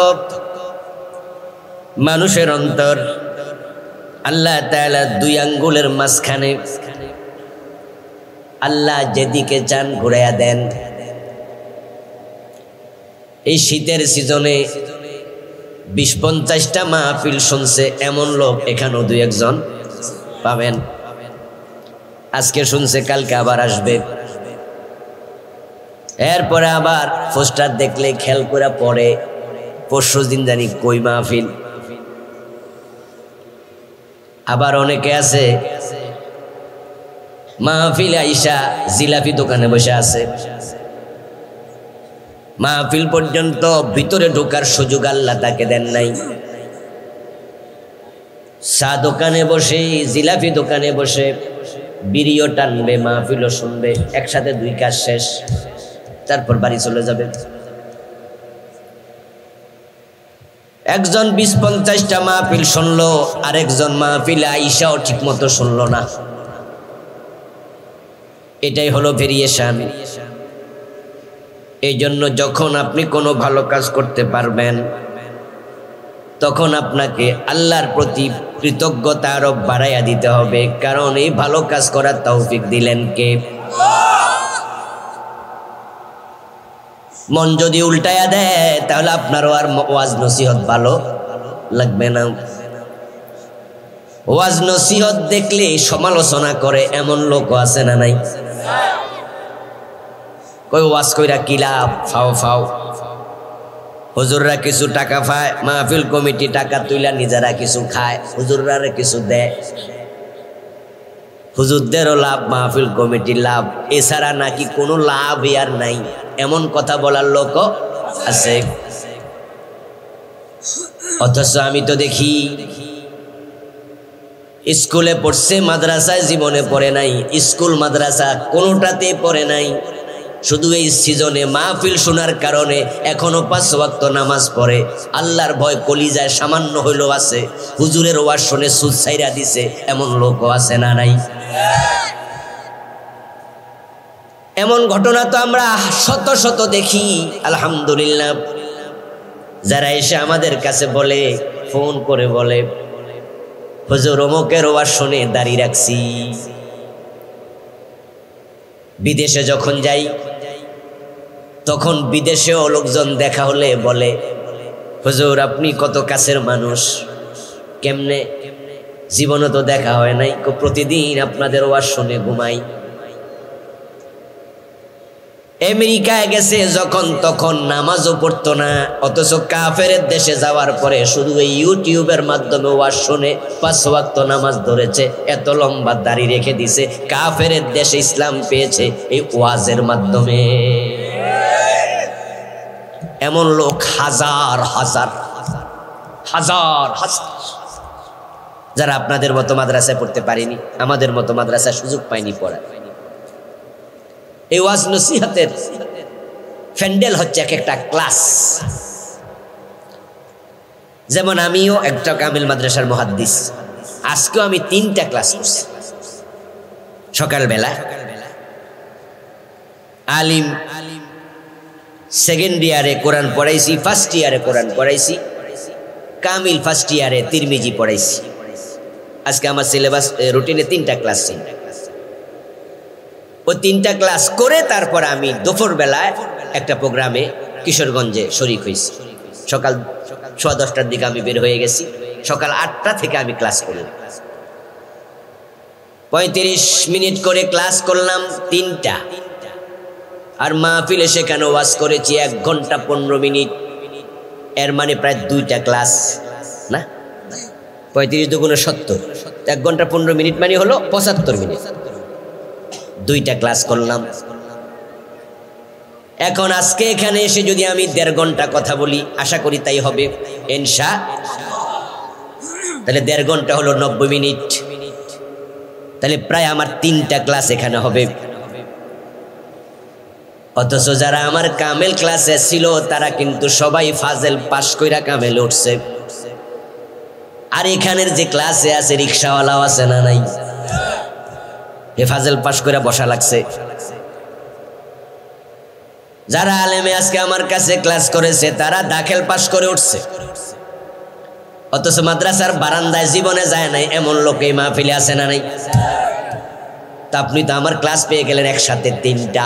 Speaker 1: মানুষের অন্তর। আল্লাহ তাআলা দুই আঙ্গুলের মাঝখানে আল্লাহ যেদিকে চান ঘুরাইয়া দেন। এই শীতের সিজনে 20-50টা মাহফিল শুনছে এমন লোক এখানেও দুই একজন পাবেন। আজকে শুনছে, কালকে আবার আসবে, এরপরে আবার পোস্টার দেখলে খেয়াল করে পড়ে পরশু দিন জানি কই মাহফিল। আবার অনেকে আছে মাহফিল আইসা জিলাপি দোকানে বসে আছে, মাহফিল পর্যন্ত ভিতরে ঢোকার সুযোগ আল্লাহ তাকে দেন নাই। চা দোকানে বসে, জিলাপি দোকানে বসে বিড়িও টানবে, মাহফিলও শুনবে, একসাথে দুই কাজ শেষ, তারপর বাড়ি চলে যাবে। একজন 20-50টা মাহফিল শুনলো, আরেকজন মাহফিলে আইসাও ঠিক মতো শুনলো না। এটাই হলো ভেরিয়েশন। এই জন্য যখন আপনি কোনো ভালো কাজ করতে পারবেন তখন আপনাকে আল্লাহর প্রতি কৃতজ্ঞতা আরো বাড়াইয়া দিতে হবে, কারণ এই ভালো কাজ করার তৌফিক দিলেন কে? মন যদি উল্টায়া দেয় তাহলে আপনারও আর ওয়াজ নসিহত ভালো লাগবে না। ওয়াজ নসিহত দেখলে সমালোচনা করে এমন লোকও আছে না নাই? কই ওয়াজ কইরা কি লাভ, ফাও ফাও। হুজুররা কিছু টাকা পায়, মাহফিল কমিটি টাকা তুইলা নিজেরা কিছু খায়, হুজুররা কিছু দেয়, হুজুরদেরও লাভ, মাহফিল কমিটির লাভ, এছাড়া নাকি কোনো লাভ আর নাই, এমন কথা বলার লোকও আছে। অথচ আমি তো দেখি স্কুলে পড়ছে, মাদ্রাসায় জীবনে পড়ে নাই, স্কুল মাদ্রাসা কোনোটাতে পড়ে নাই, শুধু এই সিজনে মাহফিল শোনার কারণে এখনো 5 ওয়াক্ত নামাজ পড়ে, আল্লাহর ভয় কলিজায় সামান্য হইলেও আছে, হুজুরের ওয়াজ শুনে সুদ ছাইরা দিছে, এমন লোকও আছে না নাই? এমন ঘটনা তো আমরা শত শত দেখি, আলহামদুলিল্লাহ। যারা এসে আমাদের কাছে বলে, ফোন করে বলে, হুজুর অমুকের ওয়াজ শুনে দাঁড়িয়ে রাখছি। বিদেশে যখন যাই তখন বিদেশেও লোকজন দেখা হলে বলে, হুজুর আপনি কত কাছের মানুষ, কেমনে, জীবনে তো দেখা হয় নাই, প্রতিদিন আপনাদের ওয়াজ শুনে ঘুমাই। আমেরিকায় গেছে যখন তখন নামাজও পড়তো না, অথচ কাফেরের দেশে যাওয়ার পরে শুধু এই ইউটিউবের মাধ্যমে ওয়াজ শুনে 5 ওয়াক্ত নামাজ ধরেছে, এত লম্বা দাড়ি রেখে দিছে। কাফেরের দেশে ইসলাম পেয়েছে এই ওয়াজের মাধ্যমে। এমন লোক হাজার হাজার হাজার হাজার, যারা আপনাদের মতো মাদ্রাসায় পড়তে পারেনি, আমাদের মতো মাদ্রাসায় সুযোগ পায়নি পড়ার। এই ওয়াজ নসিহতের প্যান্ডেল হচ্ছে এক একটা ক্লাস। যেমন আমিও একটা কামিল মাদ্রাসার মুহাদ্দিস, আজকেও আমি 3টা ক্লাস করছি। সকালবেলা আলিম সেকেন্ড ইয়ারে কোরআন পড়াইছি, ফার্স্ট ইয়ারে কোরআন পড়াইছি, কামিল ফার্স্ট ইয়ারে তিরমিজি পড়াইছি। আজকে আমার সিলেবাস রুটিনে 3টা ক্লাস ছিল। ও 3টা ক্লাস করে তারপর আমি দুপুর বেলায় একটা প্রোগ্রামে কিশোরগঞ্জে শরীক হয়েছি। সকাল 10:15টার দিকে আমি বের হয়ে গেছি, সকাল 8টা থেকে আমি ক্লাস করলাম। 35 মিনিট করে ক্লাস করলাম 3টা, আর মাহফিলে সেখানে ওয়াজ করেছি 1 ঘন্টা 15 মিনিট, এর মানে প্রায় 2টা ক্লাস না, 35 দুগুণে 70, 1 ঘন্টা 15 মিনিট মানে হলো 75 মিনিট, 2টা ক্লাস করলাম। এখন আজকে এখানে এসে যদি আমি 1.5 ঘন্টা কথা বলি, আশা করি তাই হবে তাহলে 1.5 ঘন্টা হলো 90 মিনিট, তাহলে প্রায় আমার 3টা ক্লাস এখানে হবে। অথচ যারা আমার কামেল ক্লাসে ছিল তারা কিন্তু সবাই ফাজেল পাশ কইরা কামেল উঠছে। আর এখানের যে ক্লাসে আছে রিক্সাওয়ালাও আছে না নাই? হেফাজল পাশ করে বসা লাগছে। যারা আলেমে আজকে আমার কাছে ক্লাস করেছে তারা দাখিল পাশ করে উঠছে, অথচ মাদ্রাসার বারান্দায় জীবনে যায় নাই এমন লোক এই মাহফিলে আছে না নাই? তা আপনি তো আমার ক্লাস পেয়ে গেলেন একসাথে 3টা।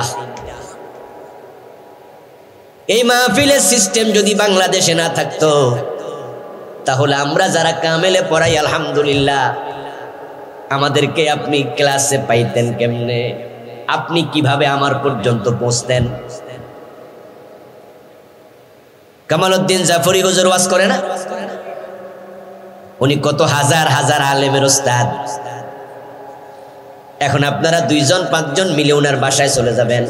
Speaker 1: এই মাহফিলের সিস্টেম যদি বাংলাদেশে না থাকতো তাহলে আমরা যারা কামেলে পড়াই আলহামদুলিল্লাহ, আমাদেরকে আপনি ক্লাসে পাইতেন কেমনে? আপনি কিভাবে আমার পর্যন্ত পৌঁছতেন? কামালউদ্দিন জাফরি হুজুর ওয়াজ করে না? উনি কত হাজার হাজার আলেমের ওস্তাদ। এখন আপনারা 2-5 জন মিলে ওনার বাসায় চলে যাবেন।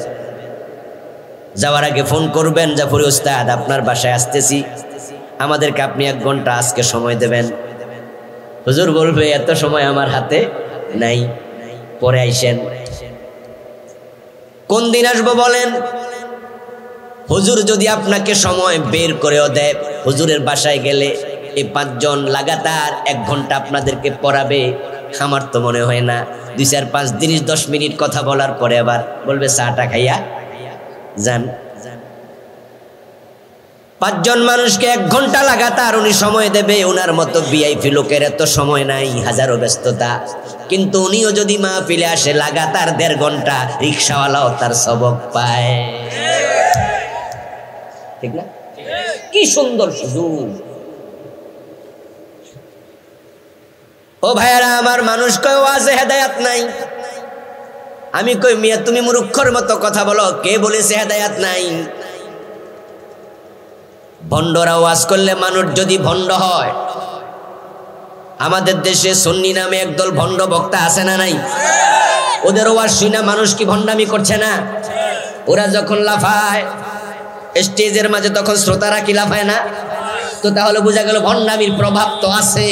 Speaker 1: যাওয়ার আগে ফোন করবেন, জাফরি ওস্তাদ আপনার বাসায় আসতেছি, আমাদেরকে আপনি 1 ঘন্টা আজকে সময় দেবেন। হুজুর বলবে এত সময় আমার হাতে নাই, পরে আইসেন। কোন দিন আসবো বলেন? হুজুর যদি আপনাকে সময় বের করেও দেয়, হুজুরের বাসায় গেলে এই 5 জন লাগাতার 1 ঘন্টা আপনাদেরকে পড়াবে, আমার তো মনে হয় না। 2-4-5 10 মিনিট কথা বলার পরে আবার বলবে চাটা খাইয়া যান। 5 জন মানুষকে 1 ঘন্টা লাগাতার উনি সময় দেবে। ওনার মতো ভিআইপি লোকের এত সময় নাই, হাজারো ব্যস্ততা, কিন্তু উনিও যদি মাহফিলে আসে লাগাতার 1.5 ঘন্টা, রিক্সাওয়ালাও তার সবক পায়। ঠিক না? কি সুন্দর সুযোগ। ও ভাইয়ারা আমার, মানুষ কয় ওয়াজে হেদায়েত নাই। আমি কই মিয়া তুমি মূর্খর মতো কথা বলো, কে বলেছে হেদায়েত নাই? ভণ্ডরা ওয়াজ করলে মানুষ যদি ভণ্ড হয়, আমাদের দেশে সুন্নি নামে একদল ভণ্ড বক্তা আছে না নাই? ওদের ওয়াজ শুনে মানুষ কি ভণ্ডামি করছে না? ওরা যখন লাফায় স্টেজের মাঝে তখন শ্রোতারা কি লাফায় না? তো তাহলে বোঝা গেল ভণ্ডামির প্রভাব তো আছে।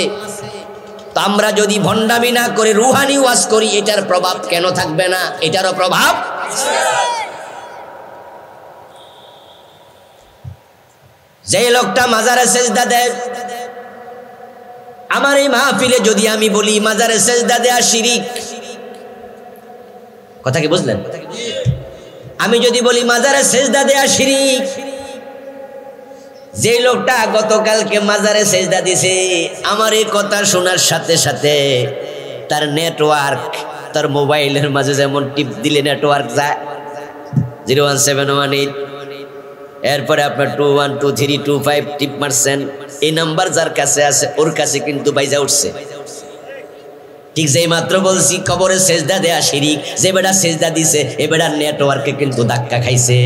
Speaker 1: তো আমরা যদি ভণ্ডামি না করে রুহানি ওয়াজ করি, এটার প্রভাব কেন থাকবে না? এটারও প্রভাব। যে লোকটা মাজারে সেজদা দেয়, আমার এই মাহফিলে যদি আমি বলি মাজারে সেজদা দেয়া শিরিক, কথা কি বুঝলেন? আমি যদি বলি মাজারে সেজদা দেয়া শিরিক, যে লোকটা গতকালকে মাজারে সেজদা দিছে, আমার এই কথা শোনার সাথে সাথে তার নেটওয়ার্ক, তার মোবাইলের মাঝে যেমন টিপ দিলে নেটওয়ার্ক যায় 01718, এরপরে আপনার 212325 টিপ মারছেন, এই নাম্বার যার কাছে আছে ওর কাছে কিন্তু বাইজা উঠছে। ঠিক যেই মাত্র বলছি কবরে সেজদা দেয়া শিরিক, যে বেটা সেজদা দিছে এ বেটার নেটওয়ার্কে কিন্তু ধাক্কা খাইছে।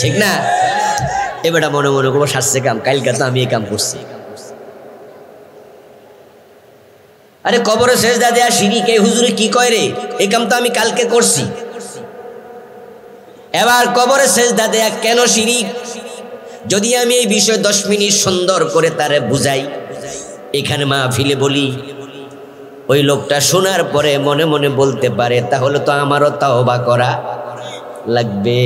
Speaker 1: ঠিক না? এ বেটা মনে মনে করবো সারছে কাম, কালকে তো আমি এই কাম করছি। আরে কবরে সেজদা দেয়া শিরিক, এই হুজুরে কি কয় রে? এই কাম তো আমি কালকে করছি। এবার কবরে সেজদা দেয়া কেন শিরিক, যদি আমি এই বিষয়ে 10 মিনিট সুন্দর করে তারে বুঝাই, এখানে মাহফিলে বলি, ওই লোকটা শোনার পরে মনে মনে বলতে পারে তাহলে তো আমারও তাওবা করা লাগবে।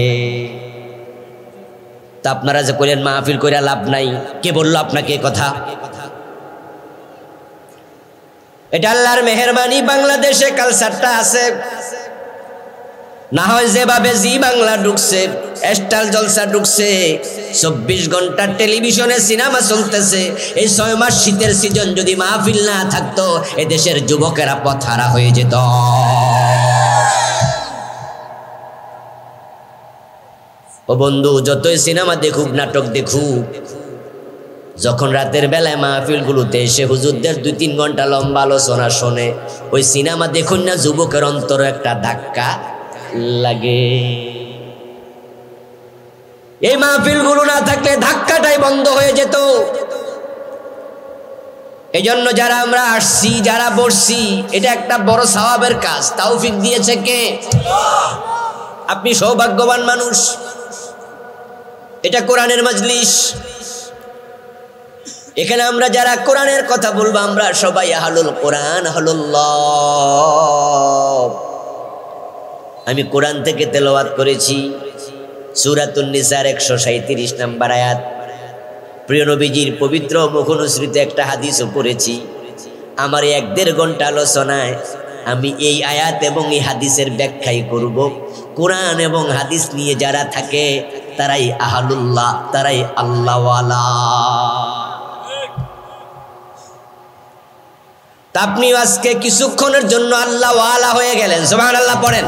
Speaker 1: তা আপনারা যে কইলেন মাহফিল কইরা লাভ নাই, কে বলল আপনাকে কথা? এটা আল্লাহর মেহেরবানি, বাংলাদেশে কালচারটা আছে। না হয় যেভাবে জি বাংলা ঢুকছে, স্টার জলসা ঢুকছে, 24 ঘন্টা টেলিভিশনে সিনেমা চলতেছে, এই 6 মাস শীতের সিজন যদি মাহফিল না থাকতো এদেশের যুবকেরা পথহারা হয়ে যেত। ও বন্ধু, যতই সিনেমা দেখুক, নাটক দেখুক, যখন রাতের বেলায় মাহফিলগুলোতে এসে হুজুরদের 2-3 ঘন্টা লম্বা আলোচনা শোনে, ওই সিনেমা দেখুন না, যুবকের অন্তরে একটা ধাক্কা লাগে। এই মাহফিলগুলো না থাকলে ধাক্কাটাই বন্ধ হয়ে যেত। এই জন্য যারা আমরা আসছি, যারা বসছি, এটা একটা বড় সওয়াবের কাজ। তৌফিক দিয়েছে কে? আপনি সৌভাগ্যবান মানুষ। এটা কোরআনের মজলিস, এখানে আমরা যারা কোরআনের কথা বলবো আমরা সবাই আহলুল কোরআন, আহলুল্লাহ। আমি কোরআন থেকে তেলাওয়াত করেছি সূরাতুন নিসার 137 নম্বর আয়াত। প্রিয় নবীজির পবিত্র মুখ অনুসৃত একটা হাদিসও পড়েছি। আমার 1-1.5 ঘন্টা আলোচনায় আমি এই আয়াত এবং এই হাদিসের ব্যাখ্যাই করব। কোরআন এবং হাদিস নিয়ে যারা থাকে তারাই আহলুল্লাহ, তারাই আল্লাহওয়ালা। তা আপনি আজকে কিছুক্ষণের জন্য আল্লাহওয়ালা হয়ে গেলেন, সুবহানাল্লাহ পড়েন।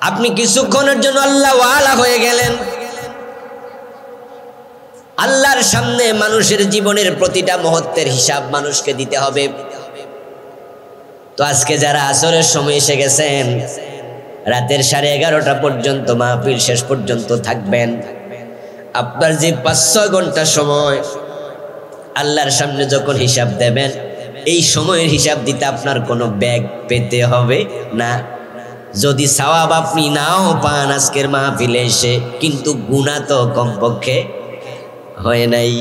Speaker 1: আপনি কিছুক্ষণের জন্য আল্লাহওয়ালা হয়ে গেলেন। আল্লাহর সামনে মানুষের জীবনের প্রতিটা মুহূর্তের হিসাব মানুষকে দিতে হবে। তো আজকে যারা আসরের সময় এসে গেছেন, রাতের 11:30 পর্যন্ত মাহফিল শেষ পর্যন্ত থাকবেন। আপনার যে 5-6 ঘন্টা সময় আল্লাহর সামনে যখন হিসাব দেবেন, এই সময়ের হিসাব দিতে আপনার কোনো ব্যাগ পেতে হবে না। যদি সওয়াব আপনি নাও পান আজকের মাহফিলে এসে, কিন্তু গুনাহ তো কমপক্ষে হয় নাই।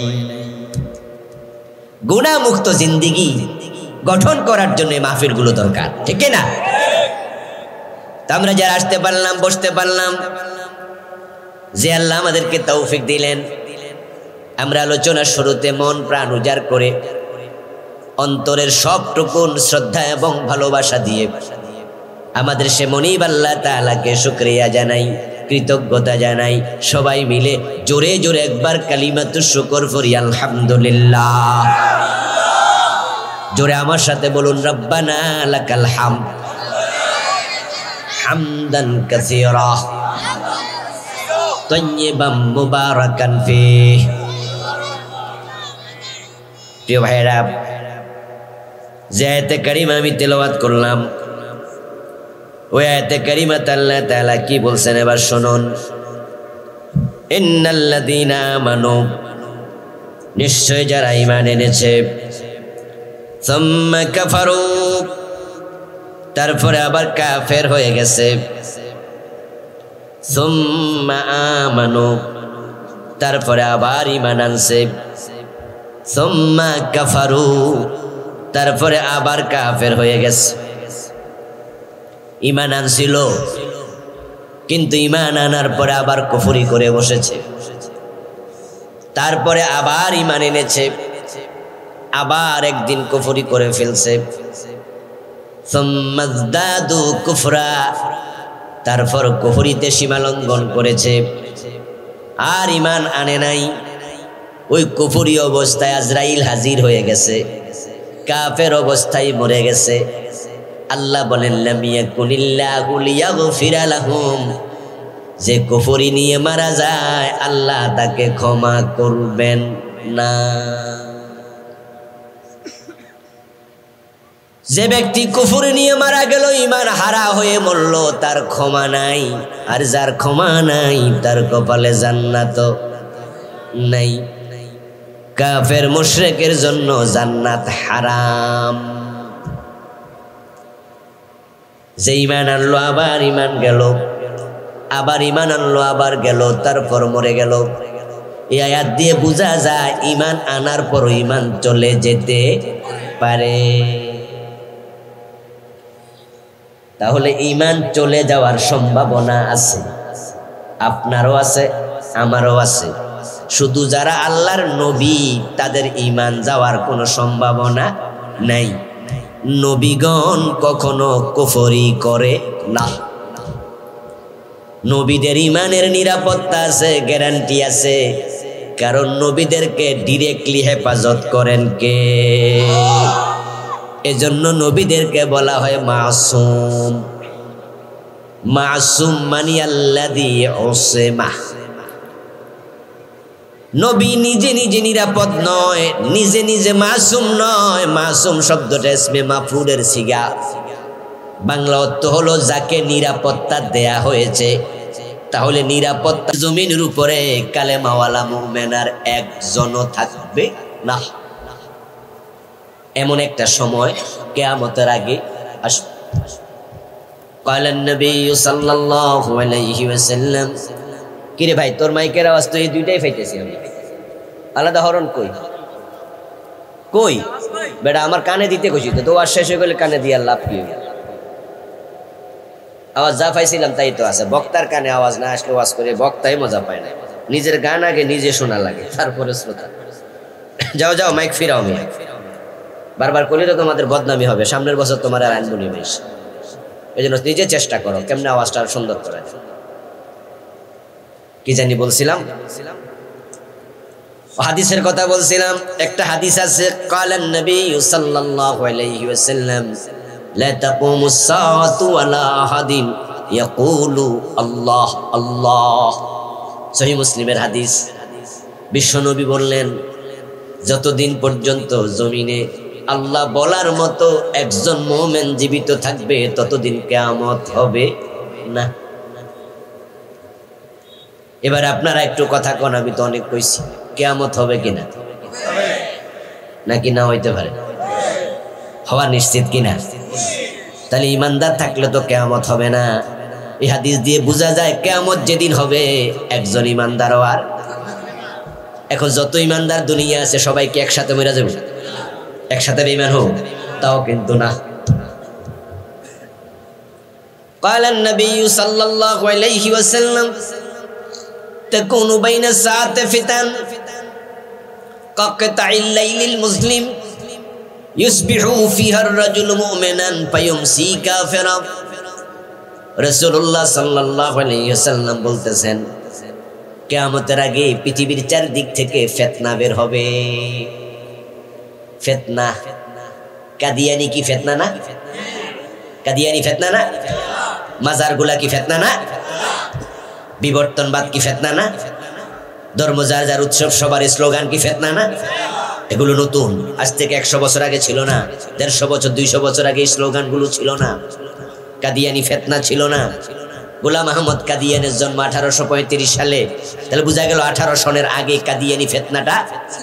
Speaker 1: গুনাহ মুক্ত জিন্দেগি গঠন করার জন্য মাহফিলগুলো দরকার, ঠিক না? তা আমরা যারা আসতে পারলাম, বসতে পারলাম, যে আল্লাহ আমাদেরকে তৌফিক দিলেন, আমরা আলোচনার শুরুতে মন প্রাণ উজাড় করে অন্তরের সবটুকুন শ্রদ্ধা এবং ভালোবাসা দিয়ে আমাদের সে মনিব আল্লাহ তাআলাকে শুকরিয়া জানাই, কৃতজ্ঞতা জানাই। সবাই মিলে জোরে জোরে একবার কালিমাতুশ শুকর পড়ি, আলহামদুলিল্লাহ। জোরে আমার সাথে বলুন, রব্বানা লাকাল হামদ হামদান কাসীরা তাইয়্যিবাম মুবারাকান ফীহি। প্রিয় ভাইরা, যে আয়াতে কারিমা আমি তেলাওয়াত করলাম, ওই আয়াতে কারিমাতে আল্লাহ তাআলা কি বলছেন এবার শুনুন। ইন্নাল্লাযীনা আমানু, নিশ্চয় যারা ঈমান এনেছে, সুম্মা কাফারু, তারপরে আবার কাফের হয়ে গেছে, সুম্মা আমানু, তারপরে আবার ঈমান আনছে, সুম্মা কাফারু, তারপরে আবার কাফের হয়ে গেছে। ঈমান আনছিল, কিন্তু ঈমান আনার পরে আবার কুফরি করে বসেছে, তারপরে আবার ঈমান এনেছে, আবার একদিন কুফরি করে ফেলছে, সুম্মাজদাদু কুফরা, তারপর কুফরিতে সীমালঙ্ঘন করেছে, আর ঈমান আনে নাই। ওই কুফরি অবস্থায় আজরাইল হাজির হয়ে গেছে, কাফের অবস্থায় মরে গেছে। আল্লাহ বলেন, লাম ইয়াকুনিল্লাহু লিয়াগফিরা লাহুম, যে কুফরি নিয়ে মারা যায় আল্লাহ তাকে ক্ষমা করবেন না। যে ব্যক্তি কুফরি নিয়ে মারা গেল, ঈমান হারা হয়ে মরল, তার ক্ষমা নাই। আর যার ক্ষমা নাই তার কপালে জান্নাত নাই। কাফের মুশরিকের জন্য জান্নাত হারাম। যে ঈমান আনলো আবার ঈমান গেল, আবার ঈমান আনলো আবার গেল, তারপর মরে গেল। এই আয়াত দিয়ে বোঝা যায় ঈমান আনার পর ঈমান চলে যেতে পারে। তাহলে ঈমান চলে যাওয়ার সম্ভাবনা আছে, আপনারও আছে, আমারও আছে। শুধু যারা আল্লাহর নবী তাদের ঈমান যাওয়ার কোনো সম্ভাবনা নাই। নবীগণ কখনো কুফরি করে না। নবীদের ঈমানের নিরাপত্তা আছে, গ্যারান্টি আছে, কারণ নবীদেরকে ডিরেক্টলি হেফাজত করেন কে? এজন্য নবীদেরকে বলা হয় মাসুম। মাসুম মানে আল্লাযী উসিমা। নবী নিজে নিজে নিরাপদ নয়, নিজে নিজে মাসুম নয়। মাসুম শব্দটা ইসমে মাফউলের সিগা, বাংলা অর্থ হলো যাকে নিরাপত্তা দেয়া হয়েছে। তাহলে নিরাপত্তা জমিনের উপরে কালেমাওয়ালা মুমিনার একজনও থাকবে না। এমন একটা সময় কিয়ামতের আগে আসবে। قال النبي صلى الله عليه وسلم, কিরে ভাই তোর মাইকের আওয়াজ তো এই দুইটাই পাইতেছি আমি, আলাদা হরন কই কই? বেটা আমার কানে দিতে কইছি তো, ওয়াজ শেষ হয়ে গেলে কানে দিয়ে লাভ কি? আওয়াজ যা পাইছিলাম তাই তো আছে। বক্তার কানে আওয়াজ না আসলে ওয়াজ করে বক্তাই মজা পায় না। নিজের গান আগে নিজে শোনা লাগে, তারপরে শ্রোতা। যাও যাও মাইক ফিরাও। বারবার করলে তো তোমাদের বদনামি হবে, সামনের বছর তোমার আর আনবো নি বেশ। এই জন্য নিজে চেষ্টা করো কেমনে আওয়াজটা আর সুন্দর করে। কি জানি বলছিলাম, হাদিসের কথা বলছিলাম। একটা হাদিস আছে, কালান নবী সাল্লাল্লাহু আলাইহি ওয়াসাল্লাম লা তাকুমুস সাআতু ওয়ালা আহাদিন ইয়াকুলু আল্লাহ আল্লাহ। সহিহ মুসলিমের হাদিস। বিশ্বনবী বললেন, যতদিন পর্যন্ত জমিনে আল্লাহ বলার মতো একজন মুমিন জীবিত থাকবে ততদিন কিয়ামত হবে না। এবার আপনারা একটু কথা কোন, আমি তো অনেক কইছি, কিয়ামত হবে কিনা? নাকি না হইতে পারে? হওয়া নিশ্চিত কিনা? তাহলে ইমানদার থাকলে তো কিয়ামত হবে না। এই হাদিস দিয়ে বোঝা যায় কিয়ামত যেদিন হবে একজন ইমানদারও আর। এখন যত ইমানদার দুনিয়া আছে সবাই কি একসাথে মরে যাবে? একসাথে বেঈমান হোক? তাও কিন্তু না। قال النبي صلى الله عليه وسلم تكون بين الساعة فتن كقطع الليل المظلم يصبح فيها الرجل مؤمنا فيمسي كافرا। রাসূলুল্লাহ সাল্লাল্লাহু আলাইহি ওয়াসাল্লাম বলতেছেন, কিয়ামতের আগে পৃথিবীর চারদিক থেকে ফিতনা বের হবে। ফিতনা, কাদিয়ানি কি ফিতনা না? কাদিয়ানি ফিতনা না? মাজারগুলা কি ফিতনা না? বিবর্তনবাদ কি ফিতনা না? ধর্ম যার যার উৎসব সবার স্লোগান কি ফিতনা না? এগুলো নতুন, আজ থেকে 100 বছর আগে ছিল না, 150 বছর 200 বছর আগে এই স্লোগানগুলো ছিল না। কাদিয়ানি ফিতনা ছিল না। গোলাম আহমদ কাদিয়ানের জন্ম 1835 সালে, তাহলে বোঝা গেল 18 সনের আগে কাদিয়ানি ফিতনাটা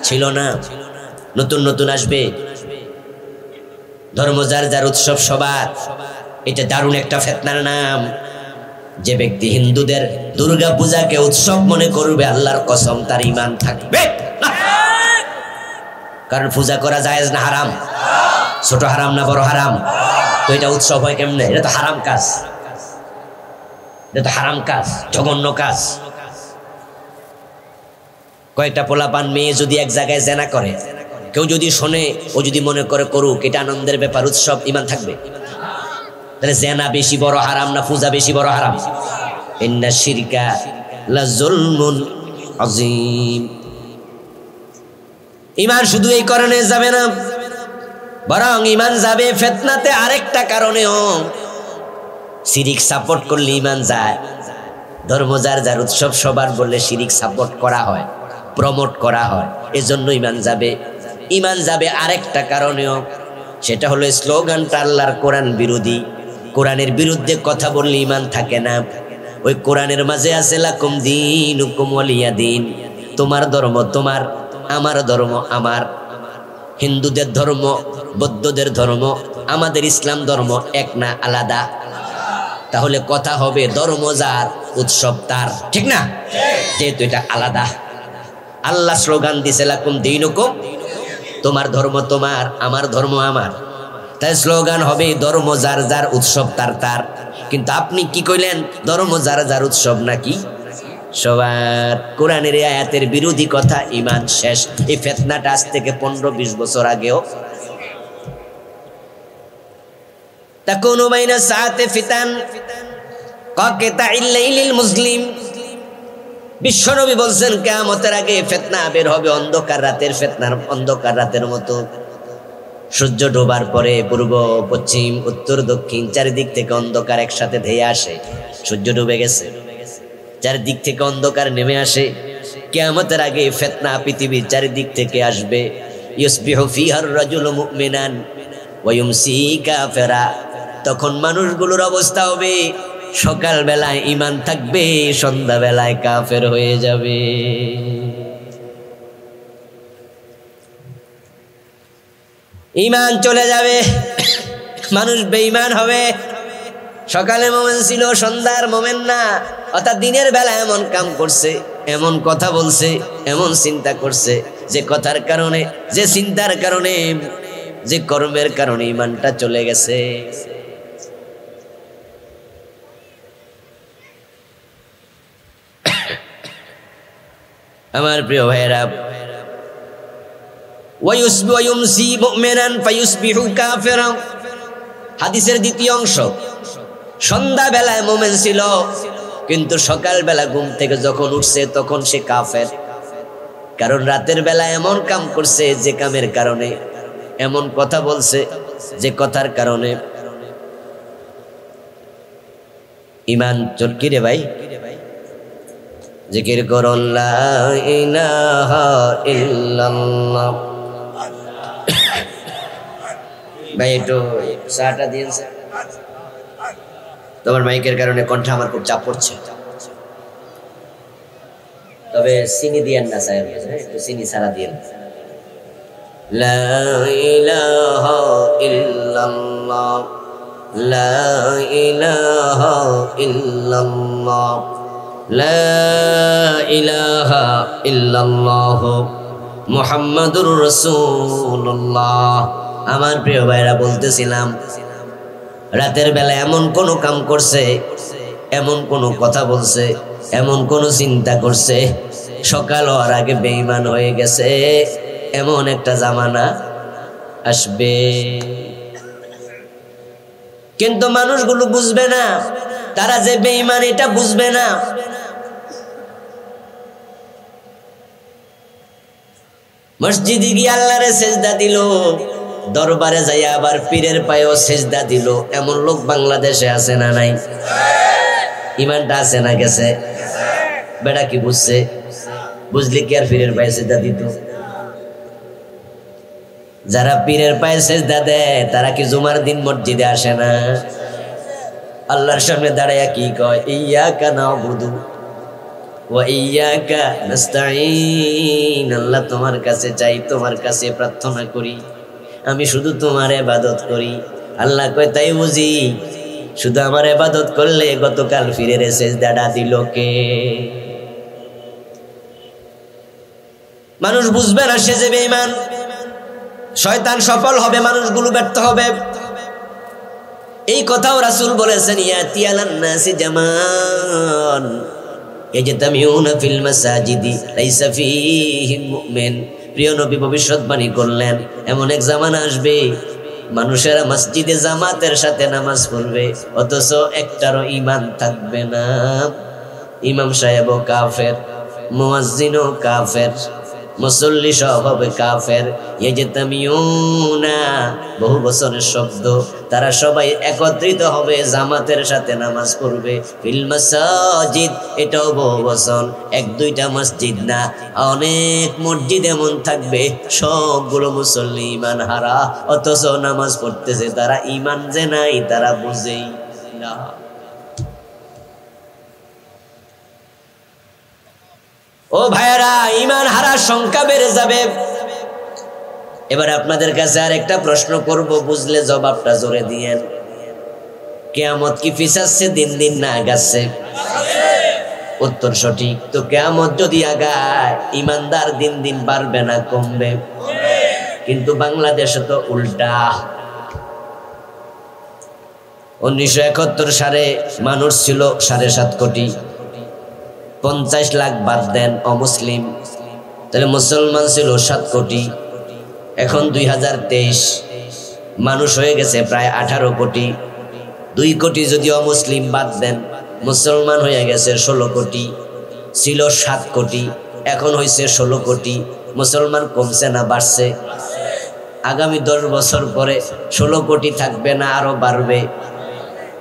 Speaker 1: ছিল না। নতুন নতুন আসবে। ধর্ম যার যার উৎসব সবার, এটা দারুণ একটা ফিতনার নাম। যে ব্যক্তি হিন্দুদের দুর্গা পূজাকে উৎসব মনে করবে, আল্লাহর কসম তার ঈমান থাকবে না। কারণ পূজা করা জায়েজ না হারাম? ছোট হারাম না বড় হারাম? তো এটা উৎসব হয় কেমনে? এটা তো হারাম কাজ, এটা তো হারাম কাজ, জঘন্য কাজ। কয়েকটা পোলাপান মেয়ে যদি এক জায়গায় জেনা করে, কেউ যদি শোনে, ও যদি মনে করে করুক, এটা আনন্দের ব্যাপার, উৎসব, ঈমান থাকবে? তাহলে জেনা বেশি বড় হারাম না পূজা বেশি বড় হারাম? ইন্না শিরকা লা যুলমুন আযীম। ঈমান শুধু এই কারণে যাবে না, বরং ঈমান যাবে ফিতনাতে আরেকটা কারণেও। শিরিক সাপোর্ট করলে ঈমান যায়। ধর্ম যার যার উৎসব সবার বললে শিরিক সাপোর্ট করা হয়, প্রমোট করা হয়, এজন্য ঈমান যাবে। ঈমান যাবে আরেকটা কারণেও, সেটা হলো স্লোগানটা আল্লাহর কোরআন বিরোধী। কোরআনের বিরুদ্ধে কথা বললে ঈমান থাকে না। ওই কোরআনের মাঝে আছে লাকুম দীনুকুম ওয়ালিয়া দীন, তোমার ধর্ম তোমার, আমার ধর্ম আমার। হিন্দুদের ধর্ম, বৌদ্ধদের ধর্ম, আমাদের ইসলাম ধর্ম এক না আলাদা? তাহলে কথা হবে ধর্ম যার, উৎসব তার, ঠিক না? যেহেতু এটা আলাদা, আল্লাহ স্লোগান দিছে লাকুম দীনুকুম, তোমার ধর্ম তোমার, আমার ধর্ম আমার। তাই স্লোগান হবে ধর্ম যার যার, উৎসব তার তার। কিন্তু আপনি কি কইলেন? ধর্ম যার যার, উৎসব নাকি সবার। কোরআনের আয়াতের বিরোধী কথা, ঈমান শেষ। এই ফিতনাটা আজ থেকে 15-20 বছর আগেও। তাকুনু বাইনা সাআতে ফিতান কাকিতাইল লাইলিল মুসলিম। বিশ্বনবী বলছেন কিয়ামতের আগে ফিতনা বের হবে অন্ধকার রাতের ফিতনার, অন্ধকার রাতের মতো। সূর্য ডোবার পরে পূর্ব পশ্চিম উত্তর দক্ষিণ চারিদিক থেকে অন্ধকার একসাথে ধেয়ে আসে। সূর্য ডুবে গেছে, চারিদিক থেকে অন্ধকার নেমে আসে। কিয়ামতের আগে ফিতনা পৃথিবীর চারিদিক থেকে আসবে। ইউসবিহু ফিহার রাজুলু মুমিনান ওয়া ইউমসি কাফিরা। তখন মানুষগুলোর অবস্থা হবে, সকাল বেলায় ঈমান থাকবে, সন্ধ্যা বেলায় কাফের হয়ে যাবে। ঈমান চলে যাবে, মানুষ বেঈমান হবে। সকালে মোমেন ছিল, সন্ধ্যার মোমেন না। অর্থাৎ দিনের বেলা এমন কাম করছে, এমন কথা বলছে, এমন চিন্তা করছে, যে কথার কারণে, যে চিন্তার কারণে, যে কর্মের কারণে ঈমানটা চলে গেছে। আমার প্রিয় ভাইয়েরা, ওয়ায়ুমসি মুমিনান ফায়ুসবিহু কাফিরা। হাদিসের দ্বিতীয় অংশ, সন্ধ্যা বেলায় মুমিন ছিল, কিন্তু সকাল বেলা ঘুম থেকে যখন উঠছে তখন সে কাফের। কারণ রাতের বেলা এমন কাম করছে যে কামের কারণে, এমন কথা বলছে যে কথার কারণে ইমান চটকি রে ভাই। জিকির করুন লা ইলাহা ইল্লাল্লাহ। ভাই একটু চাটা দিন, তোমার মাইকের কারণে কণ্ঠে আমার খুব চাপ পড়ছে। তবে চিনি দিয়েন না সাহেব, একটু চিনি ছাড়া দিয়েন। লা ইলাহা ইল্লাল্লাহ, লা ইলাহা ইল্লাল্লাহ, লা ইলাহা ইল্লাল্লাহ মুহাম্মাদুর রাসূলুল্লাহ। আমার প্রিয় ভাইরা, বলতেছিলাম রাতের বেলা এমন কোন কাম করছে, এমন কোন কথা বলছে, এমন কোন চিন্তা করছে, সকাল হওয়ার আগে বেঈমান হয়ে গেছে। এমন একটা জামানা আসবে, কিন্তু মানুষগুলো বুঝবে না, তারা যে বেঈমান এটা বুঝবে না। মসজিদে গিয়ে আল্লাহরে সেজদা দিল, দরবারে যাই আবার পীরের পায়েও সেজদা দিল। এমন লোক বাংলাদেশে আছে না নাই? ইমানটা আছে না গেছে? বেটা কি বুঝছে? বুঝলি কি আর পীরের পায়ে সেজদা দিত? যারা পীরের পায়ে সেজদা দেয় তারা কি জুমার দিন মসজিদে আসে না? আল্লাহর সামনে দাঁড়াইয়া কি কয়? ইয়াকা নাবুদু ওয়া ইয়াকা নাস্তাঈন। আল্লাহ তোমার কাছে চাই, তোমার কাছে প্রার্থনা করি, আমি শুধু তোমার ইবাদত করি। আল্লাহ কয় তাই বুঝি? শুধু আমার ইবাদত করলে গতকাল ফিরে সেজদাটা দিল কে? মানুষ বুঝবে না সে যে বেঈমান। শয়তান সফল হবে, মানুষগুলো ব্যর্থ হবে। এই কথাও রাসূল বলেছেন, ইয়াতি আলান নাসি জামান ইয়াজতামিউনা ফিল মাসাজিদি লাইসা ফীহিম মুমিন। প্রিয় নবী ভবিষ্যৎবাণী করলেন, এমন এক জামানা আসবে মানুষেরা মসজিদে জামাতের সাথে নামাজ পড়বে, অথচ একটারও ঈমান থাকবে না। ইমাম সাহেবও কাফের, মুয়াজ্জিনও কাফের, মুসল্লি সব হবে কাফের। ইয়াজতামিউনা বহু বছরের শব্দ, তারা সবাই একত্রিত হবে, জামাতের সাথে নামাজ পড়বে। ফিল মাসাজিদ, এটাও বহু বচন, এক দুইটা মসজিদ না, অনেক মসজিদ এমন থাকবে সবগুলো মুসল্লি ঈমান হারা, অথচ নামাজ পড়তেছে। তারা ঈমান যে নাই তারা বুঝেই না। ও ভাইয়েরা, ঈমান হারার সংখ্যা বেড়ে যাবে। এবার আপনাদের কাছে আর একটা প্রশ্ন করব, বুঝলে জবাবটা জোরে দিয়েন। কিয়ামত কি পিছাচ্ছে দিন দিন না আগাচ্ছে? উত্তর সঠিক। তো কিয়ামত যদি আগায়, ঈমানদার দিন দিন বাড়বে না কমবে? কিন্তু বাংলাদেশে তো উল্টা। 1971 সালে মানুষ ছিল 7.5 কোটি, 50 লাখ বাদ দেন অমুসলিম, তাহলে মুসলমান ছিল 7 কোটি। এখন 2023 মানুষ হয়ে গেছে প্রায় 18 কোটি। 2 কোটি যদি অমুসলিম বাদ দেন, মুসলমান হয়ে গেছে 16 কোটি। ছিল 7 কোটি, এখন হয়েছে 16 কোটি। মুসলমান কমছে না বাড়ছে? আগামী 10 বছর পরে 16 কোটি থাকবে না আরো বাড়বে?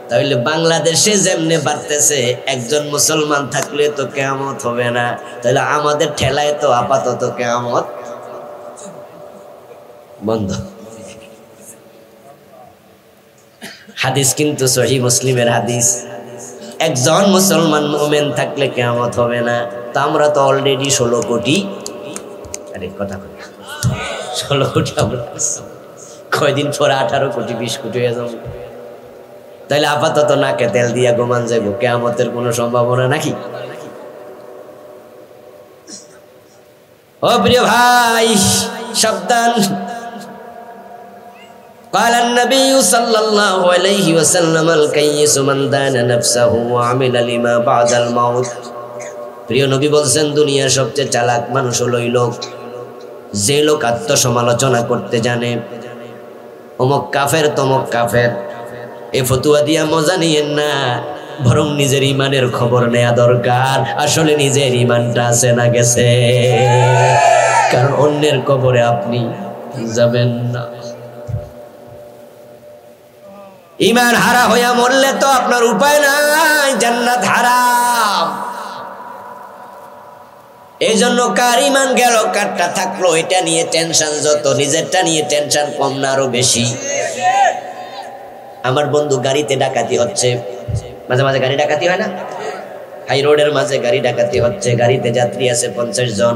Speaker 1: তাহলে বাংলাদেশে যেমনে বাড়তেছে, একজন মুসলমান থাকলে তো কিয়ামত হবে না, তাহলে আমাদের ঠেলায় তো আপাতত কিয়ামত বন্ধ। হাদিস কিন্তু সহিহ মুসলিমের হাদিস, একজন মুসলমান মুমিন থাকলে কিয়ামত হবে না। তো আমরা তো অলরেডি 16 কোটি। আরে কথা বলি, 16 কোটি আমরা, কয়দিন পরে 18 কোটি 20 কোটি হয়ে যাবো। তাইলে আপাতত নাকে তেল দিয়া ঘুমান যাইব, কিয়ামতের কোনো সম্ভাবনা নাকি? ও প্রিয় ভাই, সাবধান। قال النبي صلى الله عليه وسلم الكيس من دان نفسه وعمل لما بعد الموت। প্রিয় নবী বলছেন, দুনিয়ার সবচেয়ে চালাক মানুষ হলো ওই লোক যে লোক আত্মসমালোচনা করতে জানে, অমুক কাফের তমুক কাফের, এ ফতুয়া দিয়া মজা নিয়েন না, বরং নিজের ইমানের খবর নেয়া দরকার। আসলে নিজের ইমানটা আছে না গেছে, কারণ অন্যের কবরে আপনি যাবেন না। ইমান হারা হইয়া মরলে তো আপনার উপায় নাই, জান্নাত হারাম। এই জন্য কার ইমান গেল কারটা থাকলো এটা নিয়ে টেনশন, যত নিজেরটা নিয়ে টেনশন কম না আরো বেশি। আমার বন্ধু গাড়িতে ডাকাতি হচ্ছে, মাঝে মাঝে গাড়ি ডাকাতি হয় না, হাই রোডের মাঝে গাড়ি ডাকাতি হচ্ছে, গাড়িতে যাত্রী আছে 50 জন,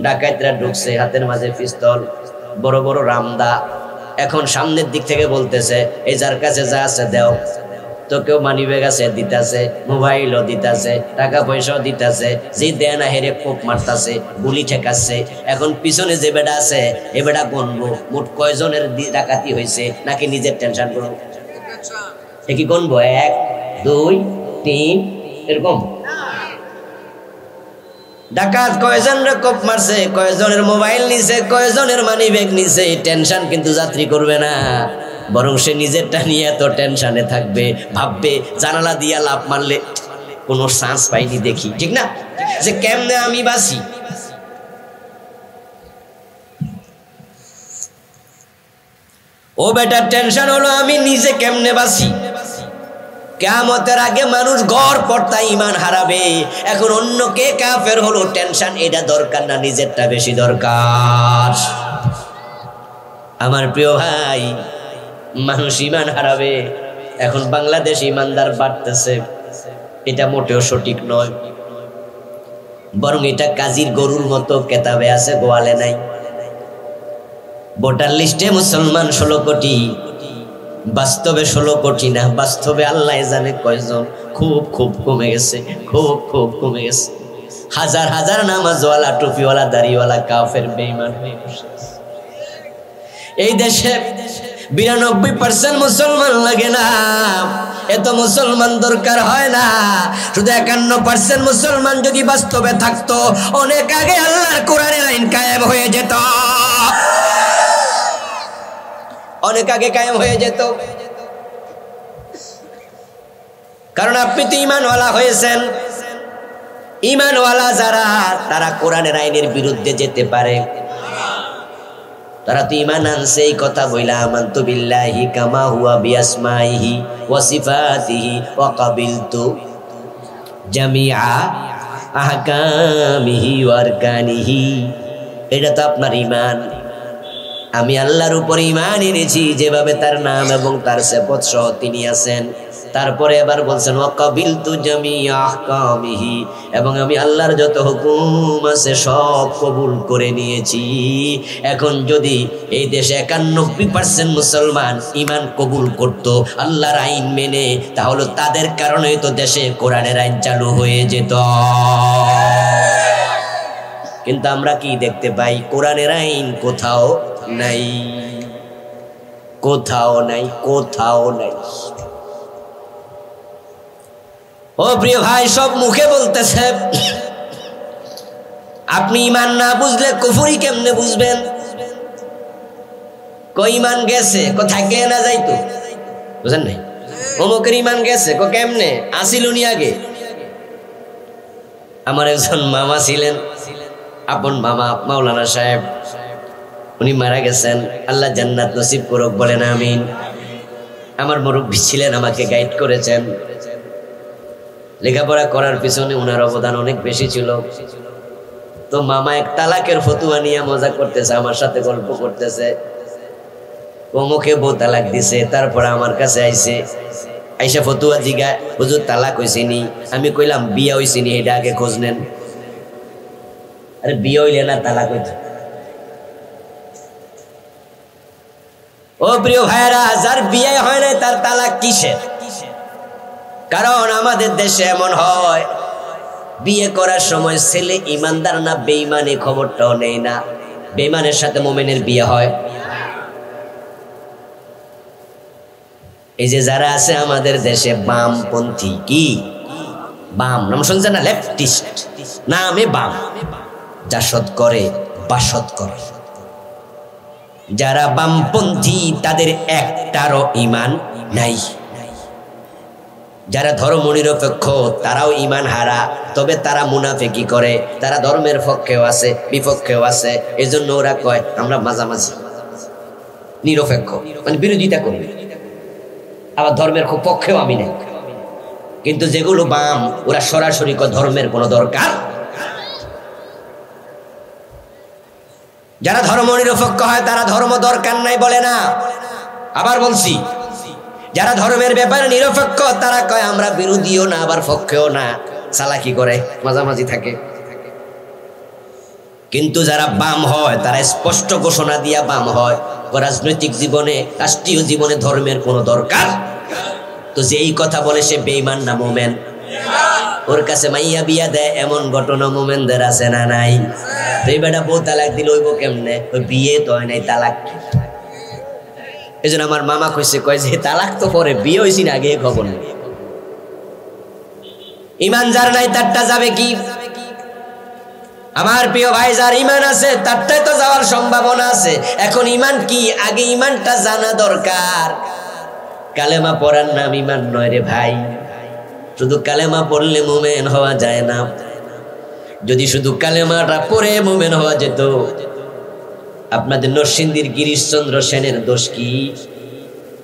Speaker 1: ডাকাতরা ঢুকছে, হাতের মাঝে পিস্তল, বড় বড় রামদা। এখন সামনের দিক থেকে বলতেছে এই যার কাছে যা আছে দেও, তো কেউ মানি ব্যাগ আছে দিতাছে, মোবাইলও দিতাছে, টাকা পয়সাও দিতাছে, যে দেয় না হেরে কোপ মারতাছে, গুলি ঠেকাচ্ছে। এখন পিছনে যে বেটা আছে এ বেটা গণবো মোট কয়জনের ডাকাতি হয়েছে, নাকি নিজের টেনশন করবো? এ কি গণবো 1 2 3 এরকম? ডাকাত কয়জনের কোপ মারছে, কয়জনের মোবাইল নিছে, কয়জনের মানি ব্যাগ নিছে, টেনশন কিন্তু যাত্রী করবে না, বরং সে নিজেরটা নিয়ে এত টেনশনে থাকবে, ভাববে জানালা দিয়া লাফ মারলে কোনো চান্স পাইনি দেখি, ঠিক না, যে কেমনে আমি বাঁচি। ও বেটার টেনশন হলো আমি নিজে কেমনে বাঁচি। কিয়ামতের আগে মানুষ গড় পড়তা ইমান হারাবে, এখন অন্য কে কাফের হলো টেনশন এটা দরকার না, নিজেরটা বেশি দরকার। আমার প্রিয় ভাই, মানুষ ইমান হারাবে, এখন বাংলাদেশ ইমানদার বাড়তেছে, এটা মোটেও সঠিক নয়, বরং এটা কাজীর গরুর মতো কেতাবে আছে, গোয়ালে নাই। ভোটার লিস্টে মুসলমান 16 কোটি, বাস্তবে 16 কোটি না, বাস্তবে আল্লাহ জানে কয়জন, খুব খুব কমে গেছে, খুব খুব কমে গেছে। হাজার হাজার নামাজওয়ালা, টুপিওয়ালা, দাড়িওয়ালা কাফের বেঈমান হয়ে বসে। এই দেশে 92% মুসলমান লাগে না, এত মুসলমান দরকার হয় না, শুধু 51% মুসলমান যদি বাস্তবে থাকতো অনেক আগে আল্লাহর কোরআনের আইন কায়েম হয়ে যেত, অনেক আগে কায়েম হয়ে যেত। কারণ আপনি তো ইমানওয়ালা হয়েছেন, ইমানওয়ালা যারা তারা কোরআনের আইনের বিরুদ্ধে যেতে পারে, তারা তো ইমান আনছে এই কথা বইলা আমানতু বিল্লাহি কামা হুয়া বিআসমাইহি ওয়া সিফাতিহি ওয়া কাবিলতু জামিআ আহকামিহি ওয়া আরকানিহি, এটা তো আপনার ইমান। আমি আল্লাহর উপর ইমান এনেছি, যেভাবে তার নাম এবং তার সিফাত সহ তিনি আছেন। তারপরে এবার বলছেন ওয়া কাবিলতু জামিআ আহকামিহি, এবং আমি আল্লাহর যত হুকুম আছে সব কবুল করে নিয়েছি। এখন যদি এই দেশে 91% মুসলমান ইমান কবুল করত আল্লাহর আইন মেনে, তাহলে তাদের কারণেই তো দেশে কোরআনের আইন চালু হয়ে যেত। কিন্তু আমরা কি দেখতে পাই? কোরআনের আইন কোথাও নাই, কোথাও নাই, কোথাও নাই। ও প্রিয় ভাই, সব মুখে বলতেছে, আপনি ইমান না বুঝলে কুফরি কেমনে বুঝবেন? কই ইমান গেছে, থাকলে না যাইতো, বুঝেন নাই? অমুকের ইমান গেছে, কেমনে আসিল উনি আগে? আমার একজন মামা ছিলেন, আপন মামা মাওলানা সাহেব, উনি মারা গেছেন, আল্লাহ জান্নাত নসিব করুক, বলেন আমিন। আমার মুরব্বী ছিলেন, আমাকে গাইড করেছেন, লেখাপড়া করার পিছনে উনার অবদান অনেক বেশি ছিল। তো মামা এক তালাকের ফতুয়া নিয়ে মজা করতেছে, আমার সাথে গল্প করতেছে, অমুকে বউ তালাক দিছে। তারপরে আমার কাছে আইছে, আইসা ফতুয়া জিগা, হুজুর তালাক হয়েছে নি? আমি কইলাম বিয়া হয়েছে নি, এটা আগে খোঁজ নেন। আরে বিয়ে হইলে না তালাক হইতো? ও প্রিয় ভাইরা, যার বিয়ে হয় না তার তালাক কিসের? কারণ আমাদের দেশে এমন হয়, বিয়ে করার সময় ছেলে ইমানদার না বেঈমানি খবরটাও নেই না, বেঈমানের সাথে মুমিনের বিয়ে হয়। এই যে যারা আছে আমাদের দেশে বামপন্থী, কি বাম নাম শুনছেন না? লেফটিস্ট নামে বাম, জাসদ করে, বাসত করে। যারা বামপন্থী তাদের একটারও ঈমান নাই। যারা ধর্মনিরপেক্ষ তারাও ঈমান হারা, তবে তারা মুনাফিকি করে। তারা ধর্মের পক্ষেও আছে, বিপক্ষেও আছে। এজন্য ওরা কয় আমরা মাঝামাঝি নিরপেক্ষ, মানে বিরোধিতা করি, আবার ধর্মের খুব পক্ষেও আমি নেই। কিন্তু যেগুলো বাম ওরা সরাসরি কয় ধর্মের কোনো দরকার। যারা ধর্মনিরপেক্ষ হয় তারা ধর্ম দরকার নাই বলে না। আবার বলছি, যারা ধর্মের ব্যাপারে নিরপেক্ষ তারা কয় আমরা বিরোধীও না আবার পক্ষেও না, চালাকি করে, মাঝামাঝি থাকে। কিন্তু যারা বাম হয় তারা স্পষ্ট ঘোষণা দিয়া বাম হয়, রাজনৈতিক জীবনে, রাষ্ট্রীয় জীবনে ধর্মের কোনো দরকার। তো যে এই কথা বলে সে বেঈমান না মুমিন? ওর কাছে মাইয়া বিয়া দেয় এমন ঘটনা মুমিনদের আছে না নাই? তো এই বেটা বউ তালাক দিল হইব কেমনে? ওই বিয়ে তো হয় নাই, তালাক। এই জন্য আমার মামা কইছে, কয় যে তালাক তো পরে, বিয়ে হয়েছি না আগে খবর নেই। ঈমান যার নাই তারটা যাবে কি? আমার প্রিয় ভাই, যার ঈমান আছে তারটাই তো যাওয়ার সম্ভাবনা আছে। এখন ঈমান কি? আগে ঈমানটা জানা দরকার। কালেমা পড়ার নাম ঈমান নয় রে ভাই। শুধু কালেমা পড়লে মুমিন হওয়া যায় না। যদি শুধু কালেমাটা পড়ে মুমিন হওয়া যেত, আপনাদের নরসিংদীর গিরিশচন্দ্র সেনের দোষ কি?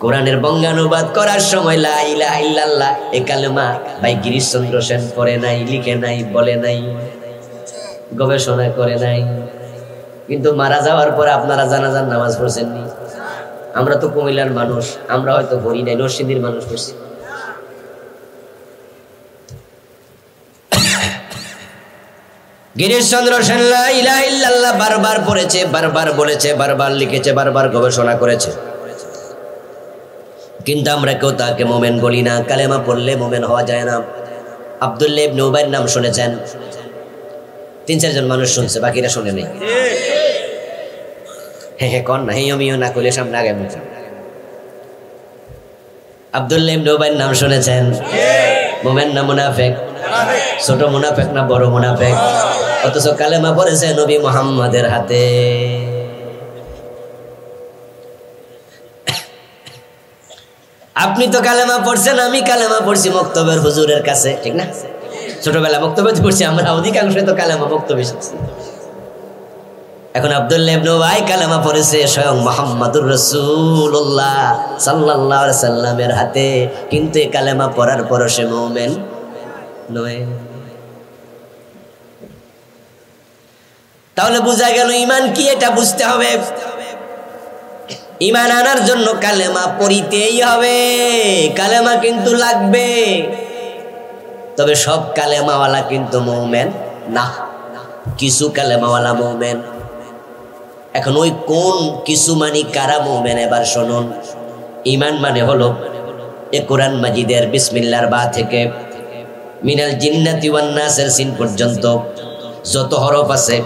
Speaker 1: কোরআনের বঙ্গানুবাদ করার সময় লা ইলাহা ইল্লাল্লাহ এই কালেমা ভাই গিরিশচন্দ্র সেন পড়ে নাই, লিখে নাই, বলে নাই, গবেষণা করে নাই। কিন্তু মারা যাওয়ার পরে আপনারা জানাজার নামাজ পড়ছেননি। আমরা তো কুমিল্লার মানুষ, আমরা হয়তো পড়ি নাই, নরসিংদীর মানুষ পড়ছি। গিরিশচন্দ্র সেন লা ইলাহা ইল্লাল্লাহ বারবার পড়েছে, বারবার বলেছে, বারবার লিখেছে, বারবার গবেষণা করেছে। কিন্তু আমরা কেউ তাকে মোমেন বলি না। কালেমা পড়লে মোমেন হওয়া যায় না। আব্দুল্লাহ ইবনে উবাইর নাম শুনেছেন? ৩-৪ জন মানুষ শুনছে, বাকিরা শুনে নেই। হ্যাঁ কন না, হেমিও না করলে সামনে আগে মুখ। আব্দুল্লাহ ইবনে উবাইর নাম শুনেছেন? মোমেন না মুনাফিক? ছোট মুনাফিক না বড় মুনাফিক? অথচ কালেমা পড়েছে নবী মুহাম্মাদের হাতে। আপনি তো কালেমা পড়ছেন, আমি কালেমা পড়ছি মক্তবের হুজুরের কাছে, ঠিক না? ছোটবেলা মক্তবে পড়ছি আমরা, অধিকাংশ তো কালেমা মক্তবে শিখছি। এখন আব্দুল্লাহ ইবনে উবাই কালেমা পড়েছে স্বয়ং মুহাম্মাদুর রাসূলুল্লাহ সাল্লাল্লাহু আলাইহি সাল্লামের হাতে, কিন্তু এই কালেমা পড়ার পর সে মুমিন নয়। তাহলে বোঝা গেল ঈমান কি, এটা বুঝতে হবে। ঈমান আনার জন্য কালেমা পড়িতেই হবে, কালেমা কিন্তু লাগবে। তবে সব কালেমাওয়ালা কিন্তু মুমিন না, কিছু কালেমাওয়ালা মুমিন। এখন ওই কোন কিছু মানি কারা মুমিন এবার শুনুন। ঈমান মানে হলো এ কোরআন মাজিদের বিসমিল্লাহর বা থেকে মিনাল জিন্নাতি ওয়ান নাসের সিন পর্যন্ত যত হরফ আছে,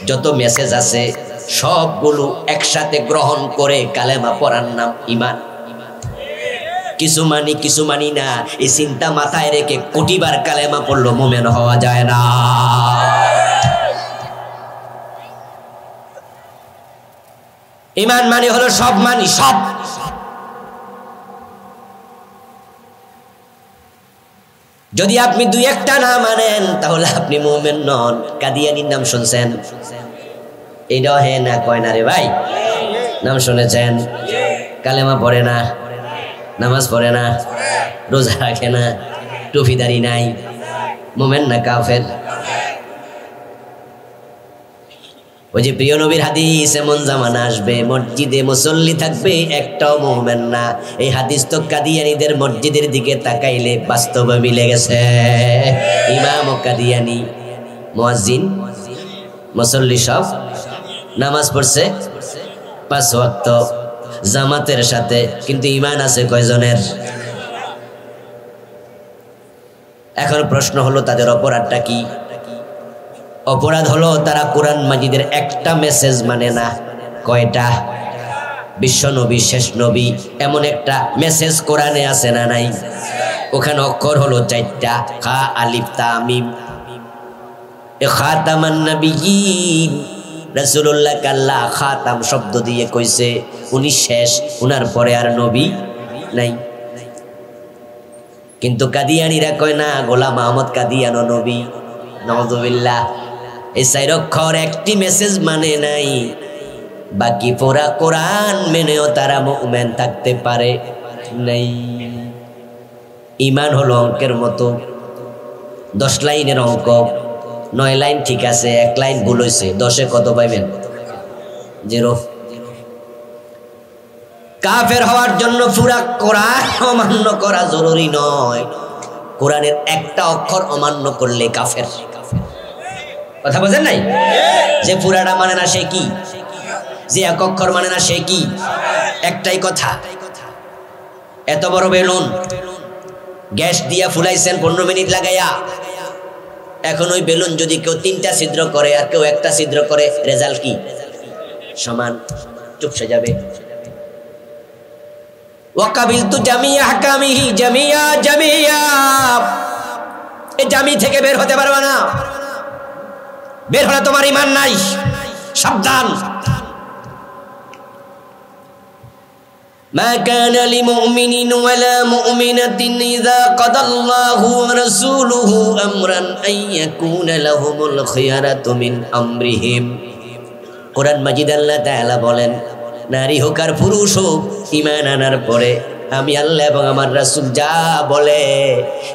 Speaker 1: যত মেসেজ আছে, সবগুলো একসাথে গ্রহণ করে কালেমা পড়ার নাম ঈমান। কিছু মানি কিছু মানি না, এই চিন্তা মাথায় রেখে কোটিবার কালেমা পড়লো মুমিন হওয়া যায় না। ঈমান মানে হলো সব মানি, সব। যদি আপনি দুই একটা না মানেন তাহলে আপনি মুমিন নন। কাদিয়ানির নাম শুনছেন? এটাও হে না কয় না রে ভাই, নাম শুনেছেন? কালেমা পড়ে না, নামাজ পড়ে না, রোজা রাখে না, টুপিদারি নাই, মুমিন না কাফের? ওই যে প্রিয় নবীর হাদিস, এমন জামানা আসবে মসজিদে মুসল্লি থাকবে একটাও মুমিন না। এই হাদিস তো কাদিয়ানীদের মসজিদের দিকে তাকাইলে বাস্তবে মিলে গেছে। ইমাম ও কাদিয়ানী, মুয়াজ্জিন, মুসল্লি সব নামাজ পড়ছে 5 ওয়াক্ত জামাতের সাথে, কিন্তু ঈমান আছে কয়জনের? এখন প্রশ্ন হলো তাদের অপরাধটা কি? অপরাধ হলো তারা কোরআন মাজিদের একটা মেসেজ মানে না। কয়টা? বিশ্ব নবী, শেষ নবী, এমন একটা মেসেজ কোরআনে আছে না নাই? ওখানে অক্ষর হলো 4টা, খা আলিফ তা মিম। এ খাতামান নবিয়্যিন, রাসূলুল্লাহ আল্লাহ খাতাম শব্দ দিয়ে কইছে উনি শেষ, উনার পরে আর নবী নাই। কিন্তু কাদিয়ানীরা কয় না, গোলাম আহমদ কাদিয়ানো নবী। নাউযুবিল্লাহ। এই 4 অক্ষর একটি মেসেজ মানে নাই, বাকি পুরা কোরআন মেনেও তারা মুমিন থাকতে পারে নাই। ঈমান হলো অঙ্কের মতো, 10 লাইনের অঙ্ক, 9 লাইন ঠিক আছে, 1 লাইন ভুল হয়েছে, 10-এ কত পাইবেন? 0। কাফের হওয়ার জন্য পুরা কোরআন অমান্য করা জরুরি নয়, কোরআনের একটা অক্ষর অমান্য করলে কাফের। কথা বোঝেন নাই? যে পুরাটা মানে না সে কি? যে এক অক্ষর মানে না সে কি? একটাই কথা। এত বড় বেলুন গ্যাস দিয়া ফুলাইছেন 15 মিনিট লাগাইয়া, এখন ওই বেলুন যদি কেউ 3টা ছিদ্র করে আর কেউ একটা ছিদ্র করে, রেজাল্ট কি? সমান, চুপসে যাবে। ওয়াকাবিলতু জামিয়া হাকামিহি জামিয়া জামিয়া, এই জামি থেকে বের হতে পারবে না, বের হলে তোমার ঈমান নাই, সাবধান। মা কানা লিমুমিনিন ওয়ালা মুমিনাতিন ইযা কাদাল্লাহু ওয়া রাসূলুহু আমরান আইয়াকুনা লাহুমুল খিয়ারাতু মিন আমরিহিম। কোরআন মাজিদ আল্লাহ তাআলা বলেন, নারী হোক আর পুরুষ হোক, ঈমান আনার পরে আমি আল্লাহ এবং আমার রাসূল যা বলে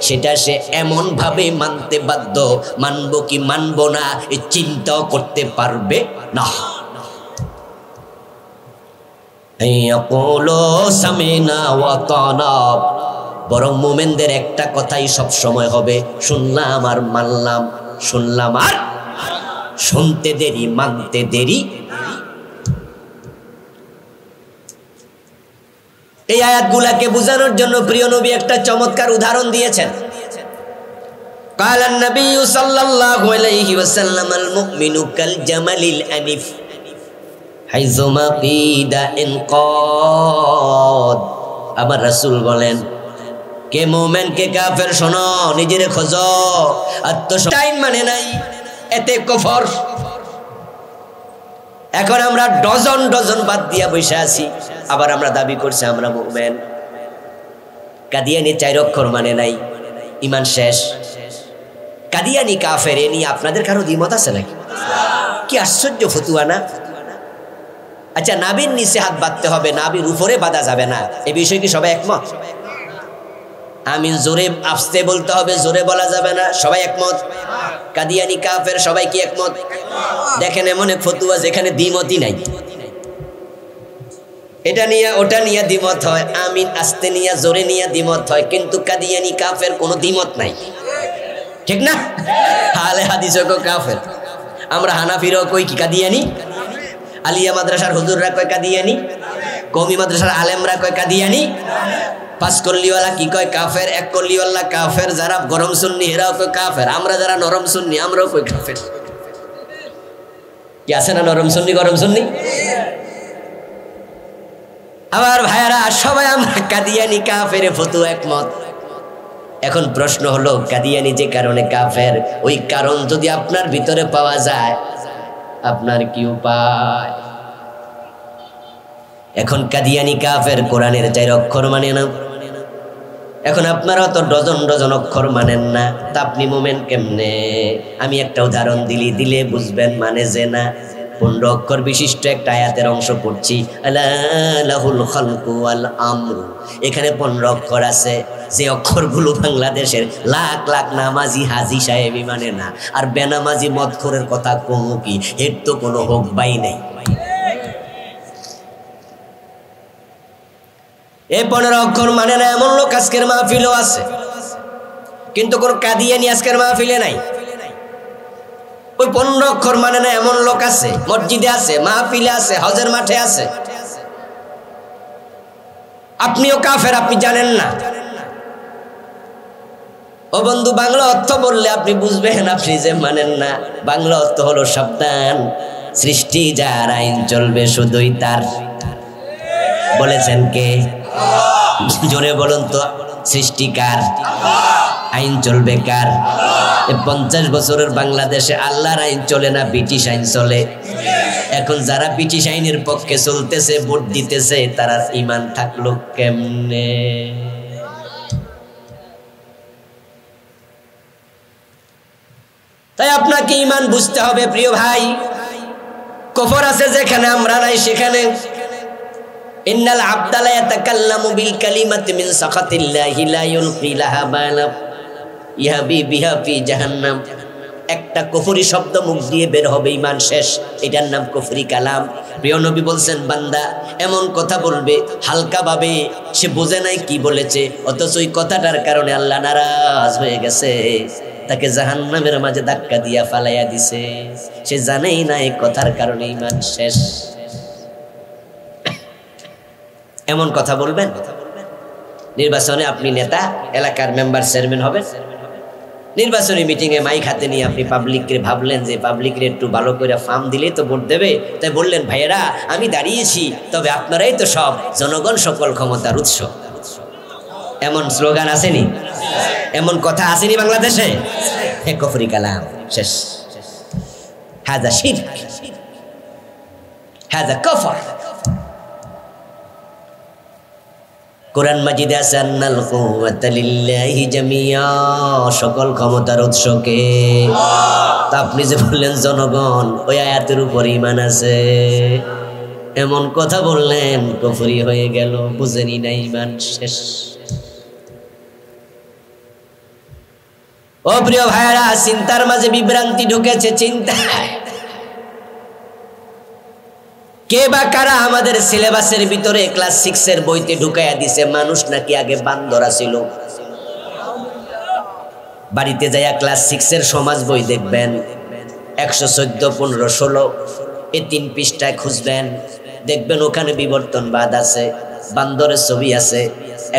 Speaker 1: সেটা সে এমন ভাবে মানতে বাধ্য, মানব কি মানব না এই চিন্তাও করতে পারবে না। বরং মুমিনদের একটা কথাই সব সময় হবে, শুনলাম আর মানলাম, শুনলাম আর শুনতে দেরি, মানতে দেরি। এই আয়াতগুলাকে বোঝানোর জন্য প্রিয় নবী একটা চমৎকার উদাহরণ দিয়েছেন। قال النبي صلى الله عليه وسلم المؤمن كالجمل الأنف حيثما قيد انقاد। আমার রাসূল বলেন, কে মুমিন কে কাফের শোনো, নিজের খোঁজো। আত্মটাইম মানে নাই, এতে কুফর। এখন আমরা ডজন ডজন বাদ দিয়া বসে আছি, আবার আমরা দাবি করছি আমরা মুমিন। কাদিয়ানি 4 অক্ষর মানে নাই, ঈমান শেষ। কাদিয়ানি কাফের, এ নিয়ে আপনাদের কারো দ্বিমত আছে নাকি? কি আশ্চর্য ফতুয়া না? আচ্ছা, নাবির নিচে হাত বাঁধতে হবে, নাবির উপরে বাঁধা যাবে না, এই বিষয়ে কি সবাই একমত? আমিন জোরে আস্তে বলতে হবে, জোরে বলা যাবে না, সবাই একমত? কাদিয়ানি কাফের, সবাই কি একমত? দেখেন এমন এক ফতুয়া যেখানে দ্বিমতই নাই, এটা নিয়ে ওটা নিয়ে দ্বিমত হয়, আমিন আস্তে নিয়ে জোরে নিয়ে দ্বিমত হয়, কিন্তু কাদিয়ানি কাফের কোনো দ্বিমত নাই, ঠিক না? আলে হাদিসও কাফের, আমরা হানাফিরও কই কি কাদিয়ানি, আলিয়া মাদ্রাসার হুজুররা কয় কাদিয়ানি, কওমি মাদ্রাসার আলেমরা কয় কাদিয়ানি, 5 কল্লিওয়ালা কি কয় কাফের, 1 কল্লিওয়ালা কাফের, যারা গরম সুন্নি এরাও কয় কাফের, আমরা যারা নরম সুন্নি আমরাও কই কাফের। কি আছে না নরম সুন্নি গরম সুন্নি? আমার ভাইয়ারা, সবাই আমরা কাদিয়ানি কাফের ফতুয়া একমত। এখন প্রশ্ন হলো, কাদিয়ানি যে কারণে কাফের, ওই কারণ যদি আপনার ভিতরে পাওয়া যায়, আপনার কি উপায়? এখন কাদিয়ানি কাফের, কোরআনের 4 অক্ষর মানে না। এখন আপনারা তো ডজন ডজন অক্ষর মানেন না, তা আপনি মুমিন কেমনে? আমি একটা উদাহরণ দিলে বুঝবেন, মানে যে না। 15 অক্ষর বিশিষ্ট একটা আয়াতের অংশ পড়ছি, আলা লাহুল খালকু ওয়াল আমরু। এখানে 15 অক্ষর আছে, যে অক্ষরগুলো বাংলাদেশের লাখ লাখ নামাজি হাজি সাহেবই মানে না, আর বেনামাজি মদখোরের কথা কমু কি, এর তো কোনো হোক বাই নেই। এই 15 অক্ষর মানে না এমন লোক আজকের মাহফিলও আছে, কিন্তু কোন কাদিয়ানি আজকের মাহফিলে নাই। ওই 15 অক্ষর মানে না এমন লোক আছে, মসজিদে আছে, মাহফিলে আছে, হজের মাঠে আছে। আপনিও কাফের, আপনি জানেন না। ও বন্ধু, বাংলা অর্থ বললে আপনি বুঝবেন, আপনি যে মানেন না। বাংলা অর্থ হলো সাবধান, সৃষ্টি যার, আইন চলবে শুধুই তার। বলেছেন কে? জোরে বলুন তো, সৃষ্টিকার। আইন চলবে কার? 50 বছরের বাংলাদেশে আল্লাহর আইন চলে না, ব্রিটিশ আইন চলে। এখন যারা ব্রিটিশ আইনের পক্ষে চলতেছে, ভোট দিতেছে, তারা ঈমান থাকলো কেমনে? তাই আপনাকে ঈমান বুঝতে হবে প্রিয় ভাই। কুফর আছে যেখানে, আমরা নাই সেখানে। ইন্নাল আবদা লা ইয়াতাকাল্লামু বিল কালিমাতি মিন সাখাতিল্লাহি লা ইউলকি লাহা বালা ইয়াহবি বিহা ফি জাহান্নাম। একটা কুফরি শব্দ মুখ দিয়ে বের হবে, ঈমান শেষ। এটার নাম কুফরি কালাম। প্রিয় নবী বলছেন, বান্দা এমন কথা বলবে হালকা ভাবে, সে বোঝে নাই কি বলেছে, অথচ ওই কথাটার কারণে আল্লাহ নারাজ হয়ে গেছে, তাকে জাহান্নামের মাঝে ধাক্কা দিয়া ফালাইয়া দিছে। সে জানেই না এই কথার কারণে ঈমান শেষ। এমন কথা বলবেন? নির্বাচনে আপনি নেতা, এলাকার মেম্বার, চেয়ারম্যান হবেন, নির্বাচনী মিটিংয়ে মাইক হাতে নিয়ে আপনি পাবলিককে ভাবলেন যে পাবলিকের একটু ভালো করে ফার্ম দিলেই তো ভোট দেবে, তাই বললেন, ভাইয়েরা আমি দাঁড়িয়েছি, তবে আপনারাই তো সব, জনগণ সকল ক্ষমতার উৎস। এমন স্লোগান আসেনি? এমন কথা আসেনি বাংলাদেশে? হে কুফরি কালাম শেষ। হাযা শিরক, হাযা কুফর। কোরআন মাজিদে আছে, আন্নাল কুওয়াতা লিল্লাহি জামিয়া, সকল ক্ষমতার উৎস কে? তা আপনি যে বললেন জনগণ, ওই আয়াতের উপর ঈমান আছে, এমন কথা বললেন, কুফরি হয়ে গেল, বুঝেনি না, ঈমান শেষ। ও প্রিয় ভাইরা, চিন্তার মাঝে বিভ্রান্তি ঢুকেছে। চিন্তায় কে বা কারা আমাদের সিলেবাসের ভিতরে ক্লাস 6 এর বইতে ঢুকাইয়া দিছে মানুষ নাকি আগে বান্দরা ছিল। বাড়িতে যাইয়া ক্লাস 6 এর সমাজ বই দেখবেন, 114, 15, 16 এই 3 পৃষ্ঠায় খুঁজবেন, দেখবেন ওখানে বিবর্তনবাদ আছে, বান্দরের ছবি আছে।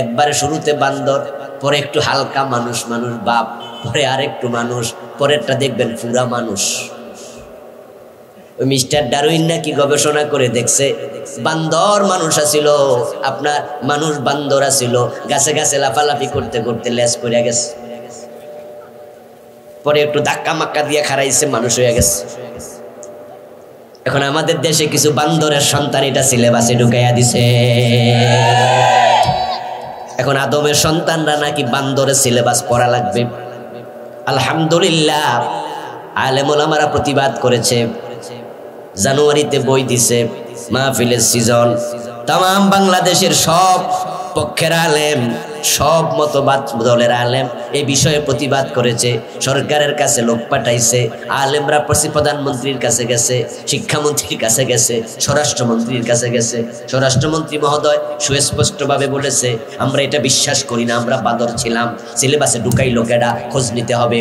Speaker 1: একবারে শুরুতে বান্দর, পরে একটু হালকা মানুষ, মানুষ বাপ, পরে আরেকটু মানুষ, পরেরটা দেখবেন পুরা মানুষ। ওই মিস্টার ডারউইন নাকি গবেষণা করে দেখছে, বান্দর মানুষ আছিল, আপনার মানুষ বান্দর আছিল, গাছে গাছে লাফালাফি করতে করতে লেজ পড়ে গেছে, পরে একটু ধাক্কা মাক্কা দিয়ে খারাইছে, মানুষ হয়ে গেছে। এখন আমাদের দেশে কিছু বান্দরের সন্তান এটা সিলেবাসে ঢুকাইয়া দিছে। এখন আদমের সন্তানরা নাকি বান্দরের সিলেবাস পড়া লাগবে। আলহামদুলিল্লাহ, আলেম ওলামারা প্রতিবাদ করেছে, জানুয়ারিতে বই দিছে, মাহফিলের সিজন, তাম বাংলাদেশের সব পক্ষের আলেম, সব মতবাদ দলের আলেম এই বিষয়ে প্রতিবাদ করেছে, সরকারের কাছে লোক পাঠাইছে, আলেমরা প্রধানমন্ত্রীর কাছে গেছে, শিক্ষামন্ত্রীর কাছে গেছে, স্বরাষ্ট্রমন্ত্রীর কাছে গেছে। স্বরাষ্ট্রমন্ত্রী মহোদয় সুস্পষ্টভাবে বলেছে, আমরা এটা বিশ্বাস করি না, আমরা বাদর ছিলাম, সিলেবাসে ঢুকাই লোকেরা, খোঁজ নিতে হবে।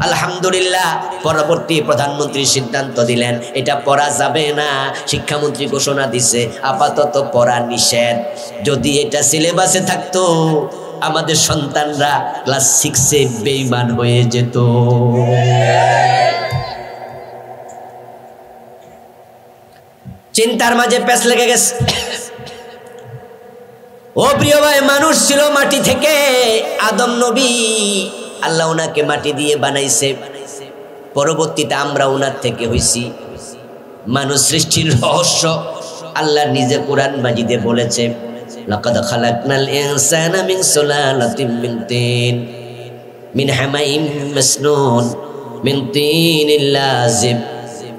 Speaker 1: আলহামদুলিল্লাহ, পরবর্তী প্রধানমন্ত্রী সিদ্ধান্ত দিলেন এটা পড়া যাবে না, শিক্ষামন্ত্রী ঘোষণা দিছে আপাতত পড়া নিষেধ। যদি এটা সিলেবাসে থাকতো আমাদের সন্তানরা ক্লাস 6 এ বেঈমান হয়ে যেত। চিন্তার মাঝে পেঁচ লেগে গেছে। ও প্রিয় ভাই, মানুষ ছিল মাটি থেকে, আদম নবী আল্লাহ ওনাকে মাটি দিয়ে বানাইছে, পরবর্তীতে আমরা ওনার থেকে হইছি। মানুষ সৃষ্টির রহস্য আল্লাহ নিজে কোরআন মাজিদে বলেছে, লাকাদ খালাকনাল ইনসানা মিন সুলালাতিন মিন তিন মিন হামাইম মাসনুন মিন তিনিল লাযিব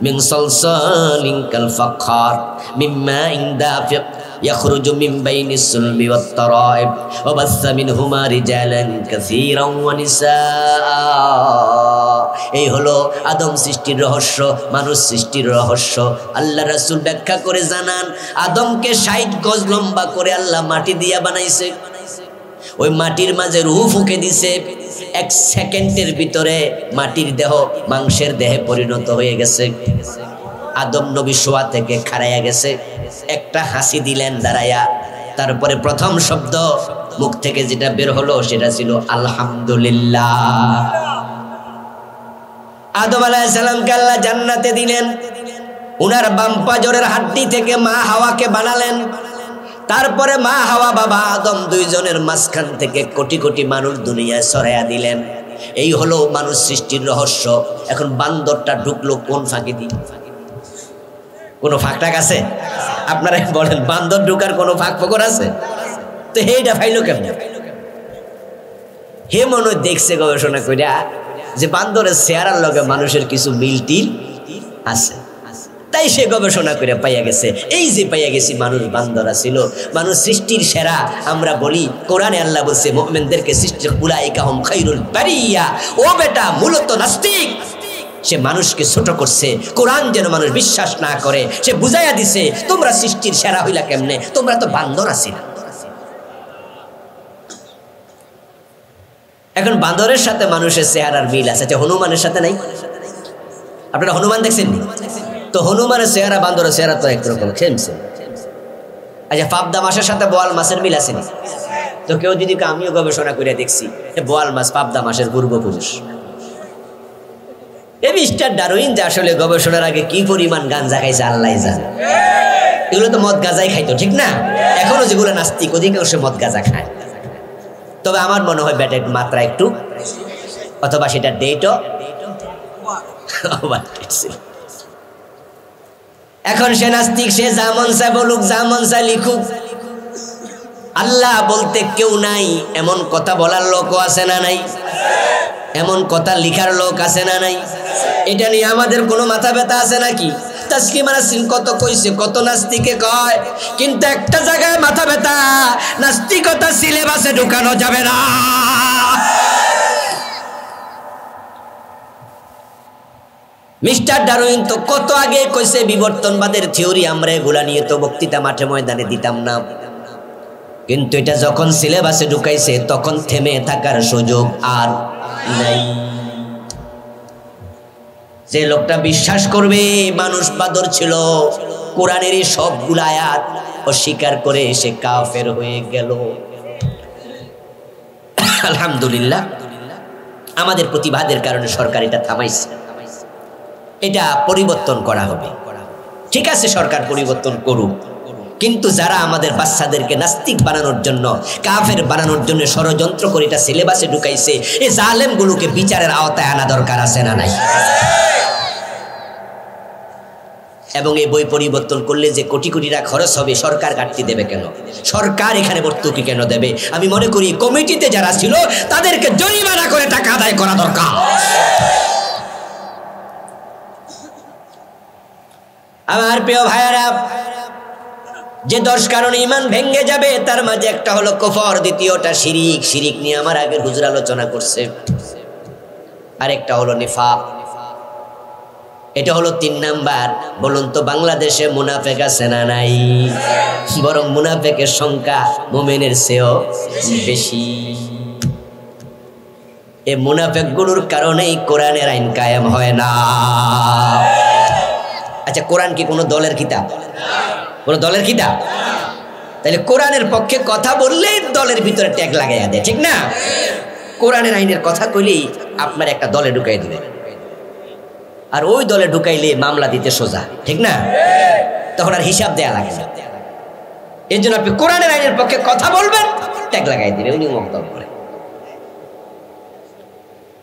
Speaker 1: মিন সালসালিন কাল ফাখার মিম্মা ইনদাফিক يخرج من بين الصلب والترائب وبث منهما رجالا كثيرا ونساء। এই হলো আদম সৃষ্টির রহস্য, মানুষ সৃষ্টির রহস্য। আল্লাহ রাসূল ব্যাখ্যা করে জানান, আদমকে 60 গজ লম্বা করে আল্লাহ মাটি দিয়া বানাইছে, ওই মাটির মাঝে রূহ ফুঁকে দিছে, 1 সেকেন্ডের ভিতরে মাটির দেহ মাংসের দেহে পরিণত হয়ে গেছে। আদম নবী শোয়া থেকে খাড়াইয়া গেছে, একটা হাসি দিলেন দাঁড়াইয়া, তারপরে প্রথম শব্দ মুখ থেকে যেটা বের হলো সেটা ছিল আলহামদুলিল্লাহ। আদম আলাইহিস সালামকে আল্লাহ জান্নাতে দিলেন, উনার বাম পাজরের হাড্ডি থেকে মা হাওয়াকে বানালেন, তারপরে মা হাওয়া বাবা আদম দুইজনের মাঝখান থেকে কোটি কোটি মানুষ দুনিয়ায় ছড়াইয়া দিলেন। এই হলো মানুষ সৃষ্টির রহস্য। এখন বান্দরটা ঢুকলো কোন ফাঁকি দিয়ে? কোনো ফাঁকটাক আছে? আপনারা বলেন, বান্দর ঢুকার কোনো ফাঁক ফোকর আছে? তো এইটা ফাইলো কেমন? হে মনে দেখছে গবেষণা কইরা যে বান্দরের চেহারার লগে মানুষের কিছু মিলটিল আছে, তাই সে গবেষণা করে পাইয়া গেছে। এই যে পাইয়া গেছি মানুষ বান্দরা ছিল, মানুষ সৃষ্টির সেরা। আমরা বলি কোরআনে আল্লাহ বলছে মুমিনদেরকে সৃষ্টি উলাইকা হুম খায়রুল বারিয়া। ও বেটা, মূলত নাস্তিক সে মানুষকে ছোট করছে, কোরআন যেন মানুষ বিশ্বাস না করে সে বুঝাইয়া দিছে তোমরা সৃষ্টির সেরা হইলা কেমনে, তোমরা তো বান্দর আছিলা। এখন বান্দরের সাথে মানুষের চেহারার মিল আছে, হনুমানের সাথে নাই। আপনারা হনুমান দেখছেন নি? তো হনুমানের চেহারা বান্দরের চেহারা তো একরকম খেমছে। আচ্ছা, পাবদা মাছের সাথে বোয়াল মাছের মিল আছে নি? তো কেউ যদি আমিও গবেষণা করে দেখছি বোয়াল মাছ পাবদা মাছের পূর্বপুরুষ। এই মিস্টার ডারউইন যে আসলে গবেষণার আগে কি পরিমাণ গাঁজা খাইছে আল্লাহ জানে। এগুলো তো মদ গাঁজাই খাইতো, ঠিক না? এখনো যেগুলো নাস্তিক অধিকাংশ মদ গাঁজা খায়। তবে আমার মনে হয় ব্যাটা একটু মাত্রা একটু, অথবা সেটা ডেটও। এখন সে নাস্তিক, সে যা মন চায় বলুক, যা মন চায় লিখুক, আল্লাহ বলতে কেউ নাই এমন কথা বলার লোকও আছে না নাই? এমন কথা লিখার লোক আছে না নাই? এটা নিয়ে আমাদের কোনো মাথা ব্যথা আছে নাকি? তাসলিমা নাসরিন কত কইছে, কত নাস্তিকে কয়, কিন্তু একটা জায়গায় মাথা ব্যথা, নাস্তিকতা সিলেবাসে ঢুকানো যাবে না। মিস্টার ডারউইন তো কত আগে কইছে বিবর্তনবাদের থিওরি, আমরা এগুলা নিয়ে তো বক্তৃতা মাঠে ময়দানে দিতাম না, কিন্তু এটা যখন সিলেবাসে ঢুকাইছে তখন থেমে থাকার সুযোগ আর নাই। যে লোকটা বিশ্বাস করবে মানুষ বাদর ছিল, কোরআনের সবগুলো আয়াত অস্বীকার করে সে কাফের হয়ে গেল। আলহামদুলিল্লাহ, আমাদের প্রতিবাদের কারণে সরকার এটা থামাইছে। এটা পরিবর্তন করা হবে, ঠিক আছে, সরকার পরিবর্তন করুক, কিন্তু যারা আমাদের বাচ্চাদেরকে নাস্তিক বানানোর জন্য, কাফের বানানোর জন্য ষড়যন্ত্র করে এটা সিলেবাসে ঢুকাইছে, এই জালেমগুলোকে বিচারের আওতায় আনা দরকার আছে না নাই? এবং এই বই পরিবর্তন করলে যে কোটি কোটি টাকা খরচ হবে, সরকার ঘাটতি দেবে কেন? সরকার এখানে ভর্তুকি কেন দেবে? আমি মনে করি কমিটিতে যারা ছিল তাদেরকে জরিমানা করে টাকা আদায় করা দরকার। আমার প্রিয় ভাইয়েরা, যে 10 কারণে ঈমান ভেঙে যাবে তার মাঝে একটা হলো কুফর, দ্বিতীয়টা শিরিক, শিরিক নিয়ে আমার আগে হুজুর আলোচনা করছে, আরেকটা হলো নিফাক, এটা হলো 3 নাম্বার। বলুন তো বাংলাদেশে মুনাফিক আছে না নাই? বরং মুনাফিকের সংখ্যা মুমিনের চেয়েও বেশি। এই মুনাফিকগুলোর কারণেই কোরআনের আইন কায়েম হয় না। আচ্ছা, কোরআন কি কোনো দলের কিতাব? কোনো দলের কিতাব? তাহলে কোরআনের পক্ষে কথা বললে দলের ভিতরে ট্যাগ লাগাইয়া দেয়, ঠিক না? কোরআনের আইনের কথা কইলেই আপনার একটা দলে ঢুকাই দিবে, আর ওই দলে ঢুকাইলে মামলা দিতে সোজা, ঠিক না? তখন আর হিসাব দেয়া লাগে না। এই জন্য আপনি কোরআনের আইনের পক্ষে কথা বলবেন, ট্যাগ লাগাই দিবে, উনি মন্তব্য করে।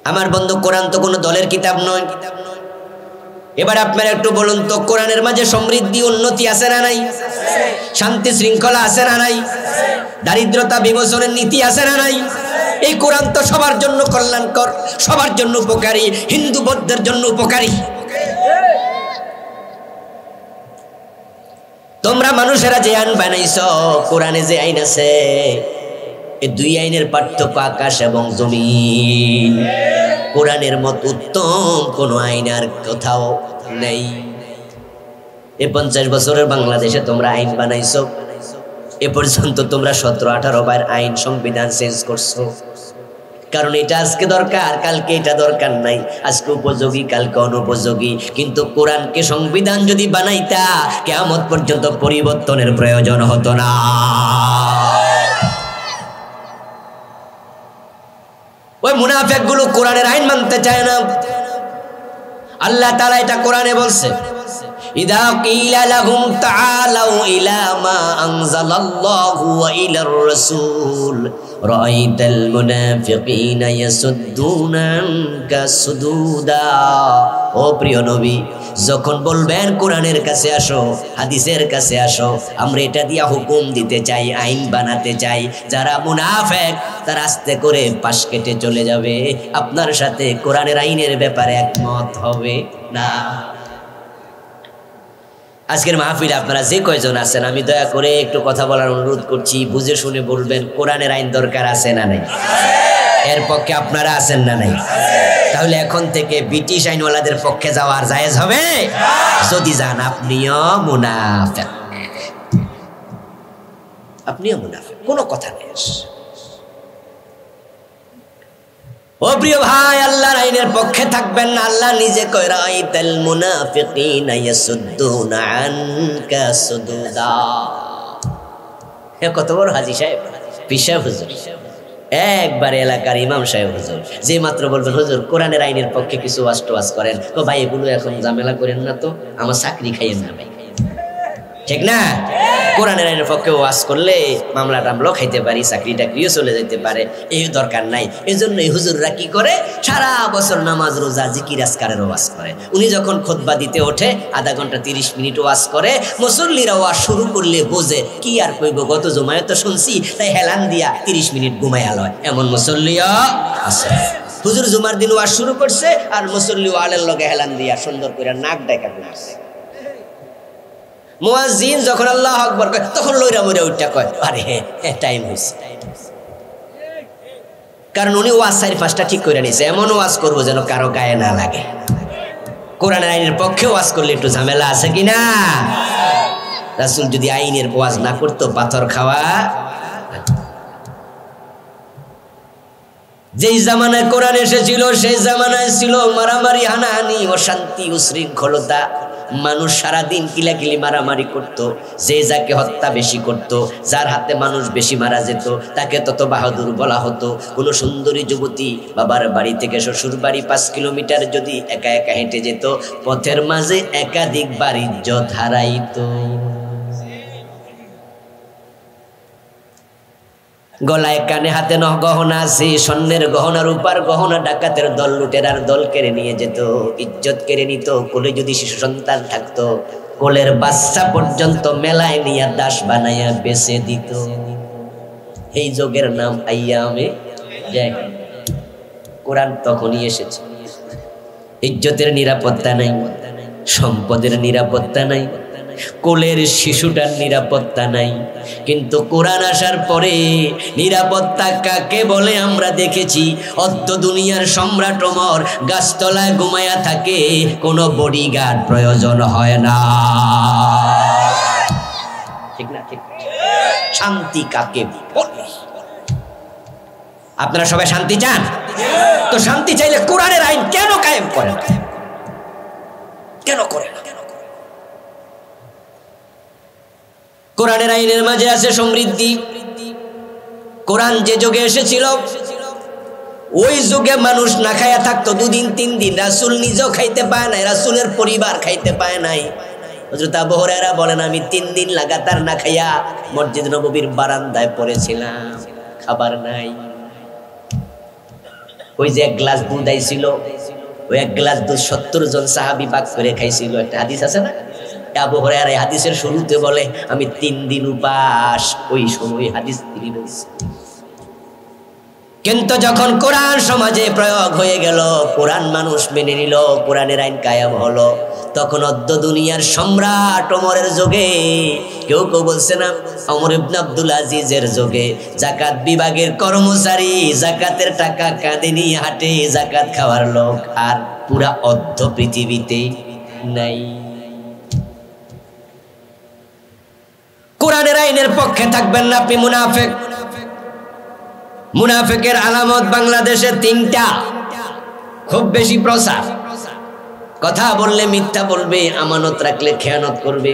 Speaker 1: আমার বন্ধু, কোরআন তো কোনো দলের কিতাব নয়। এবার আপনারা একটু বলুন তো, কোরআনের মাঝে সমৃদ্ধি উন্নতি আছে না নাই? শান্তি শৃঙ্খলা আছে না নাই? দারিদ্রতা বিমোচনের নীতি আছে না নাই? এই কোরআন তো সবার জন্য কল্যাণকর, সবার জন্য উপকারী, হিন্দু বৌদ্ধের জন্য উপকারী। তোমরা মানুষেরা যে আইন বানাইছো, কোরআনে যে আইন আছে, এই 2 আইনের পার্থক্য আকাশ এবং জমিন। কোরআনের মতো উত্তম কোন আইন আর কোথাও নেই। এই 50 বছরের বাংলাদেশে তোমরা আইন বানাইছো, এ পর্যন্ত তোমরা 17-18 বার আইন সংবিধান চেঞ্জ করছো, কারণ এটা আজকে দরকার, কালকে এটা দরকার নাই, আজকে উপযোগী কালকে অনুপযোগী। কিন্তু কোরআনকে সংবিধান যদি বানাইতা, কিয়ামত পর্যন্ত পরিবর্তনের প্রয়োজন হতো না। ওই মুনাফিকগুলো কোরআনের আইন মানতে চায় না। আল্লাহ তাআলা এটা কোরআনে বলছে, ইদা কিলা লাহুম তাআলাউ ইলা মা আনজালাল্লাহু ওয়া ইলার রাসূল রাআইতাল মুনাফিকিনা ইয়াসুদ্দুনা আনকা সুদুদা। ও প্রিয় নবী, যখন বলবেন কোরআনের কাছে আসো, হাদিসের কাছে আসো, আমরা এটা দিয়া হুকুম দিতে চাই, আইন বানাতে চাই, যারা মুনাফিক তারা আস্তে করে পাশ কেটে চলে যাবে, আপনার সাথে কোরআনের আইনের ব্যাপারে একমত হবে না। আজকের মাহফিলে আপনারা যে কয়জন আছেন, আমি দয়া করে একটু কথা বলার অনুরোধ করছি, বুঝে শুনে বলবেন কোরআনের আইন দরকার আছে না নাই? এর পক্ষে আপনারা আছেন না নাই? তাহলে এখন থেকে ব্রিটিশ আইনওয়ালাদের পক্ষে যাওয়ার জায়েজ হবে? যদি যান আপনিও মুনাফিক, আপনিও মুনাফিক, কোনো কথা নেই। ও প্রিয় ভাই, আল্লাহর আইনের পক্ষে থাকবেন না। আল্লাহ নিজে কয় রাআইতাল মুনাফিকিনা ইয়াসুদ্দুনা আনকা সুদুদা। হে কত বড় হাজী সাহেব, পীর সাহেব হুজুর, একবার এলাকার ইমাম সাহেব হুজুর, যে মাত্র বলবেন হুজুর কোরআনের আইনের পক্ষে কিছু ওয়াজ করেন, তো ভাই এগুলো এখন ঝামেলা করেন না তো, আমার চাকরি খাইয়েন না ভাই, ঠিক না? কোরআনের আইনের পক্ষে ওয়াজ করলে মামলা টামলা খাইতে পারি, চাকরি টাকরিও চলে যেতে পারে, এই দরকার নাই। এই জন্য এই হুজুররা কি করে, সারা বছর নামাজ রোজা জিকির আজকারের ওয়াজ করে। উনি যখন খুতবা দিতে ওঠে আধা ঘন্টা 30 মিনিট ওয়াজ করে, মুসল্লিরা ওয়াজ শুরু করলে বোঝে কি আর কইব, গত জুমায় তো শুনছি, তাই হেলান দিয়া 30 মিনিট ঘুমাইয়া লয়, এমন মুসল্লিও আছে। হুজুর জুমার দিন ওয়াজ শুরু করছে আর মুসল্লি ওয়ালের লগে হেলান দিয়া সুন্দর করে নাক ডাকা ঘুমাচ্ছে। মুয়াজ্জিন যখন আল্লাহু আকবার কয় তখন লইরা মইরা উঠা কয় আরে টাইম হইছে, কারণ উনি ওয়াজ 4-5টা ঠিক করে নিছে, এমন ওয়াজ করবো যেন কারো গায়ে না লাগে। কোরআনের আইনের পক্ষে ওয়াজ করলে একটু ঝামেলা আছে কিনা? রাসূল যদি আইনের ওয়াজ না করতো, পাথর খাওয়া। যেই জামানায় কোরআন এসেছিল সেই জামানায় ছিল মারামারি, হানাহানি, অশান্তি, উশৃঙ্খলতা। মানুষ সারাদিন কিলাকিলি মারামারি করত, যে যাকে হত্যা বেশি করত, যার হাতে মানুষ বেশি মারা যেত তাকে তত বাহাদুর বলা হতো। কোনো সুন্দরী যুবতী বাবার বাড়ি থেকে শ্বশুর বাড়ি 5 কিলোমিটার যদি একা একা হেঁটে যেত, পথের মাঝে একাধিক বার ইজ্জত হারাইতো। গলায় কানে হাতে গহনা আছে, স্বর্ণের গহনা, রূপার গহনা, ডাকাতের দল লুটেরার দল কেড়ে নিয়ে যেত, ইজ্জত কেড়ে নিত। কোলে যদি শিশু সন্তান থাকতো, কোলের বাচ্চা পর্যন্ত মেলায় নিয়ে দাস বানাইয়া বেচে দিত। এই যুগের নাম আইয়ামে জাহিলিয়া। কোরআন তখনই এসেছে। ইজ্জতের নিরাপত্তা নাই, সম্পদের নিরাপত্তা নাই, কোলের শিশুটার নিরাপত্তা নাই। কিন্তু কোরআন আসার পরে নিরাপত্তা কাকে বলে আমরা দেখেছি। অর্ধ দুনিয়ার সম্রাট ওমর গাছতলায় ঘুমায়া থাকে, কোনো বডিগার্ড প্রয়োজন হয় না, ঠিক না? ঠিক। শান্তি কাকে বলে? আপনারা সবাই শান্তি চান তো? শান্তি চাইলে কোরআনের আইন কেন কায়েম করে না? কেন করে না? কোরআনের আইনের মাঝে আছে সমৃদ্ধি। কোরআন যে যুগে এসেছিল ওই যুগে মানুষ না খায়া থাকতো 2 দিন 3 দিন। রাসূল নিজেও খাইতে পায় নাই, রাসূলের পরিবার খাইতে পায় নাই। হযরত আবু হুরায়রা বলেন, আমি 3 দিন লাগাতার না খাইয়া মসজিদ নববীর বারান্দায় পড়েছিলাম, খাবার নাই। ওই যে 1 গ্লাস দুধ আইছিল, ওই 1 গ্লাস দুধ 70 জন সাহাবী ভাগ করে খাইছিল। একটা হাদিস আছে না, আবু হুরায়রা এই হাদিসের শুরুতে বলে আমি 3 দিন উপাস। ওই সময় হাদিস তিনি বলছেন। কিন্তু যখন কোরআন সমাজে প্রয়োগ হয়ে গেল, কোরআন মানুষ মেনে নিল, কোরআনের আইন কায়েম হলো, তখন অর্ধ দুনিয়ার সম্রাট ওমরের যুগে, কেউ কেউ বলছে না ওমর ইবনে আব্দুল আজিজের যুগে, যাকাত বিভাগের কর্মচারী যাকাতের টাকা কাঁধে নিয়ে হাঁটে, যাকাত খাওয়ার লোক আর পুরা অর্ধ পৃথিবীতে নাই। কোরআনের আইনের পক্ষে থাকবেন না, আপনি মুনাফিক। মুনাফিকের আলামত বাংলাদেশে 3টা, খুব বেশি প্রচার। কথা বললে মিথ্যা বলবে, আমানত রাখলে খেয়ানত করবে।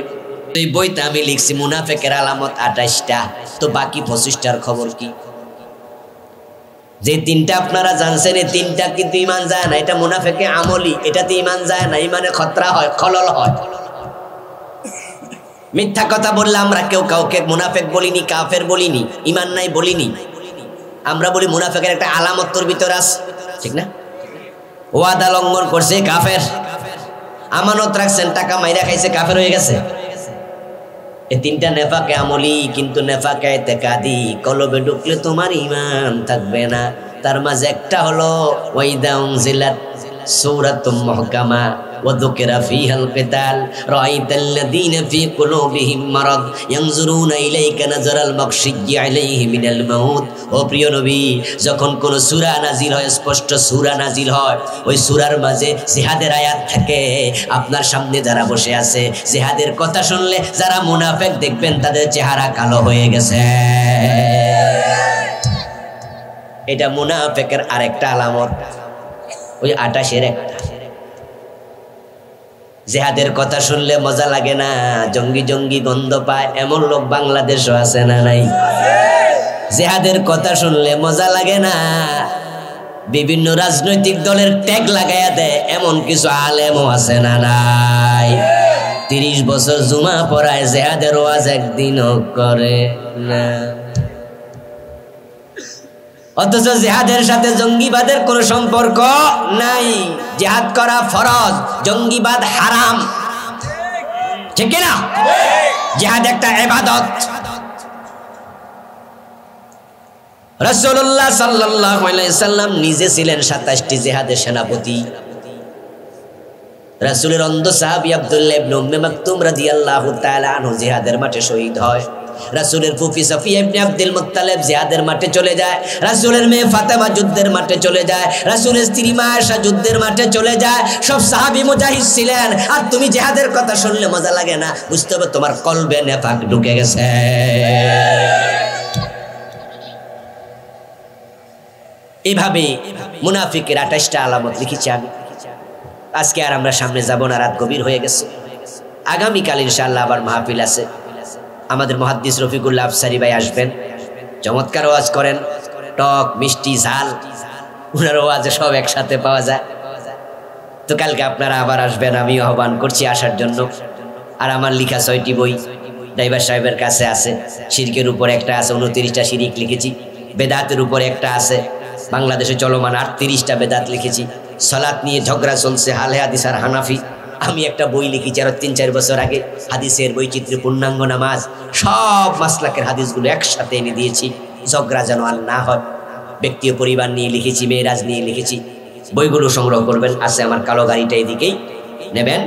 Speaker 1: এই বইতে আমি লিখছি মুনাফিকের আলামত 28টা, তো বাকি 25টার খবর কি? যে 3টা আপনারা জানছেন, এই 3টা কিন্তু ঈমান যায় না। এটা মুনাফিকে আমলি, এটাতে ঈমান যায় না, ঈমানে খতরা হয়, খলল হয়। মিথ্যা কথা বললে আমরা কেউ কাউকে মুনাফিক বলিনি, কাফের বলিনি, ঈমান নাই বলিনি। আমরা বলি মুনাফিকের একটা আলামত তোর ভিতর আছে, ঠিক না? ওয়াদা লঙ্ঘন করছে কাফের, আমানত রাখছেন টাকা মাইরা খাইছে কাফের হয়ে গেছে। এই তিনটা নেফাকে আমলি, কিন্তু নেফাকে ইতিকাদি, কলবে ঢুকলে তোমার ঈমান থাকবে না। তার মাঝে একটা হলো ওয়াইদা উনজিলাত সূরাতুম মুহকামা ওয়া যুকিরা ফীহাল কিতাল রাআইতাল্লাযীনা ফী কুলুবিহিম মারাদ ইয়ানজুরুনা ইলাইকা নাযারাল মাগশিয়্যি আলাইহি মিনাল মাউত। ও প্রিয় নবী, যখন কোন সূরা নাজিল হয়, স্পষ্ট সূরা নাজিল হয়, ওই সূরার মাঝে জিহাদের আয়াত থাকে, আপনার সামনে যারা বসে আছে জিহাদের কথা শুনলে যারা মুনাফিক দেখবেন তাদের চেহারা কালো হয়ে গেছে। এটা মুনাফিকের আরেকটা আলামত, ওই 28-এর একটা। জিহাদের কথা শুনলে মজা লাগে না, জঙ্গি জঙ্গি গন্ধ পায়, এমন লোক বাংলাদেশও আছে না নাই? জিহাদের কথা শুনলে মজা লাগে না, বিভিন্ন রাজনৈতিক দলের ট্যাগ লাগাইয়া দেয়, এমন কিছু আলেমও আছে না নাই? 30 বছর জুমা পড়ায়, জিহাদের ওয়াজ একদিনও করে না। অথচ জিহাদের সাথে জঙ্গিবাদের কোনো সম্পর্ক নাই। জিহাদ করা ফরজ, জঙ্গিবাদ হারাম, ঠিক না? জিহাদ একটা ইবাদত। রাসূলুল্লাহ সাল্লাল্লাহু আলাইহি সাল্লাম নিজে ছিলেন 27টি জিহাদের সেনাপতি। রাসূলের অন্ধ সাহাবী আব্দুল্লাহ ইবনে উম্মে মাকতুম রাদিয়াল্লাহু তাআলা আনহু জিহাদের মাঠে শহীদ হয়। রাসূলের ফুফি সাফিয়া ইবনে আব্দুল মুত্তালিব জিহাদের মাঠে চলে যায়। রাসূলের মেয়ে ফাতেমা যুদ্ধের মাঠে চলে যায়। রাসূলের স্ত্রী মা আয়েশা যুদ্ধের মাঠে চলে যায়। সব সাহাবী মুজাহিদ ছিলেন। আর তুমি জিহাদের কথা শুনলে মজা লাগে না, বুঝতে হবে তোমার কলবে নেফাক ঢুকে গেছে। এইভাবে মুনাফিকের 28টা আলামত লিখেছি আমি। আজকে আর আমরা সামনে যাব না, রাত গভীর হয়ে গেছে। আগামীকাল ইনশাআল্লাহ আবার মাহফিল আছে। আমাদের মুহাদ্দিস রফিকুল্লাহ আফসারী ভাই আসবেন, চমৎকার ওয়াজ করেন, টক মিষ্টি ঝাল, ওনার ওয়াজে সব একসাথে পাওয়া যায়। তো কালকে আপনারা আবার আসবেন, আমি আহ্বান করছি আসার জন্য। আর আমার লিখা 6টি বই ড্রাইভার সাহেবের কাছে আছে। শিরকের উপর একটা আছে, 29টা শিরিক লিখেছি। বেদাতের উপর একটা আছে, বাংলাদেশে চলমান 38টা বেদাত লিখেছি। সালাত নিয়ে ঝগড়া চলছে, হালে হাদিস আর হানাফি। আমি একটা বই লিখেছি আরো 3-4 বছর আগে, হাদিসের বৈচিত্র্য, পূর্ণাঙ্গ নামাজ, সব মাসলাকের হাদিসগুলো একসাথে এনে দিয়েছি, ঝগড়া যেন আর না হয়। ব্যক্তি ও পরিবার নিয়ে লিখেছি, মেয়েরাজ নিয়ে লিখেছি। বইগুলো সংগ্রহ করবেন, আছে আমার কালো গাড়িটা এদিকেই, নেবেন।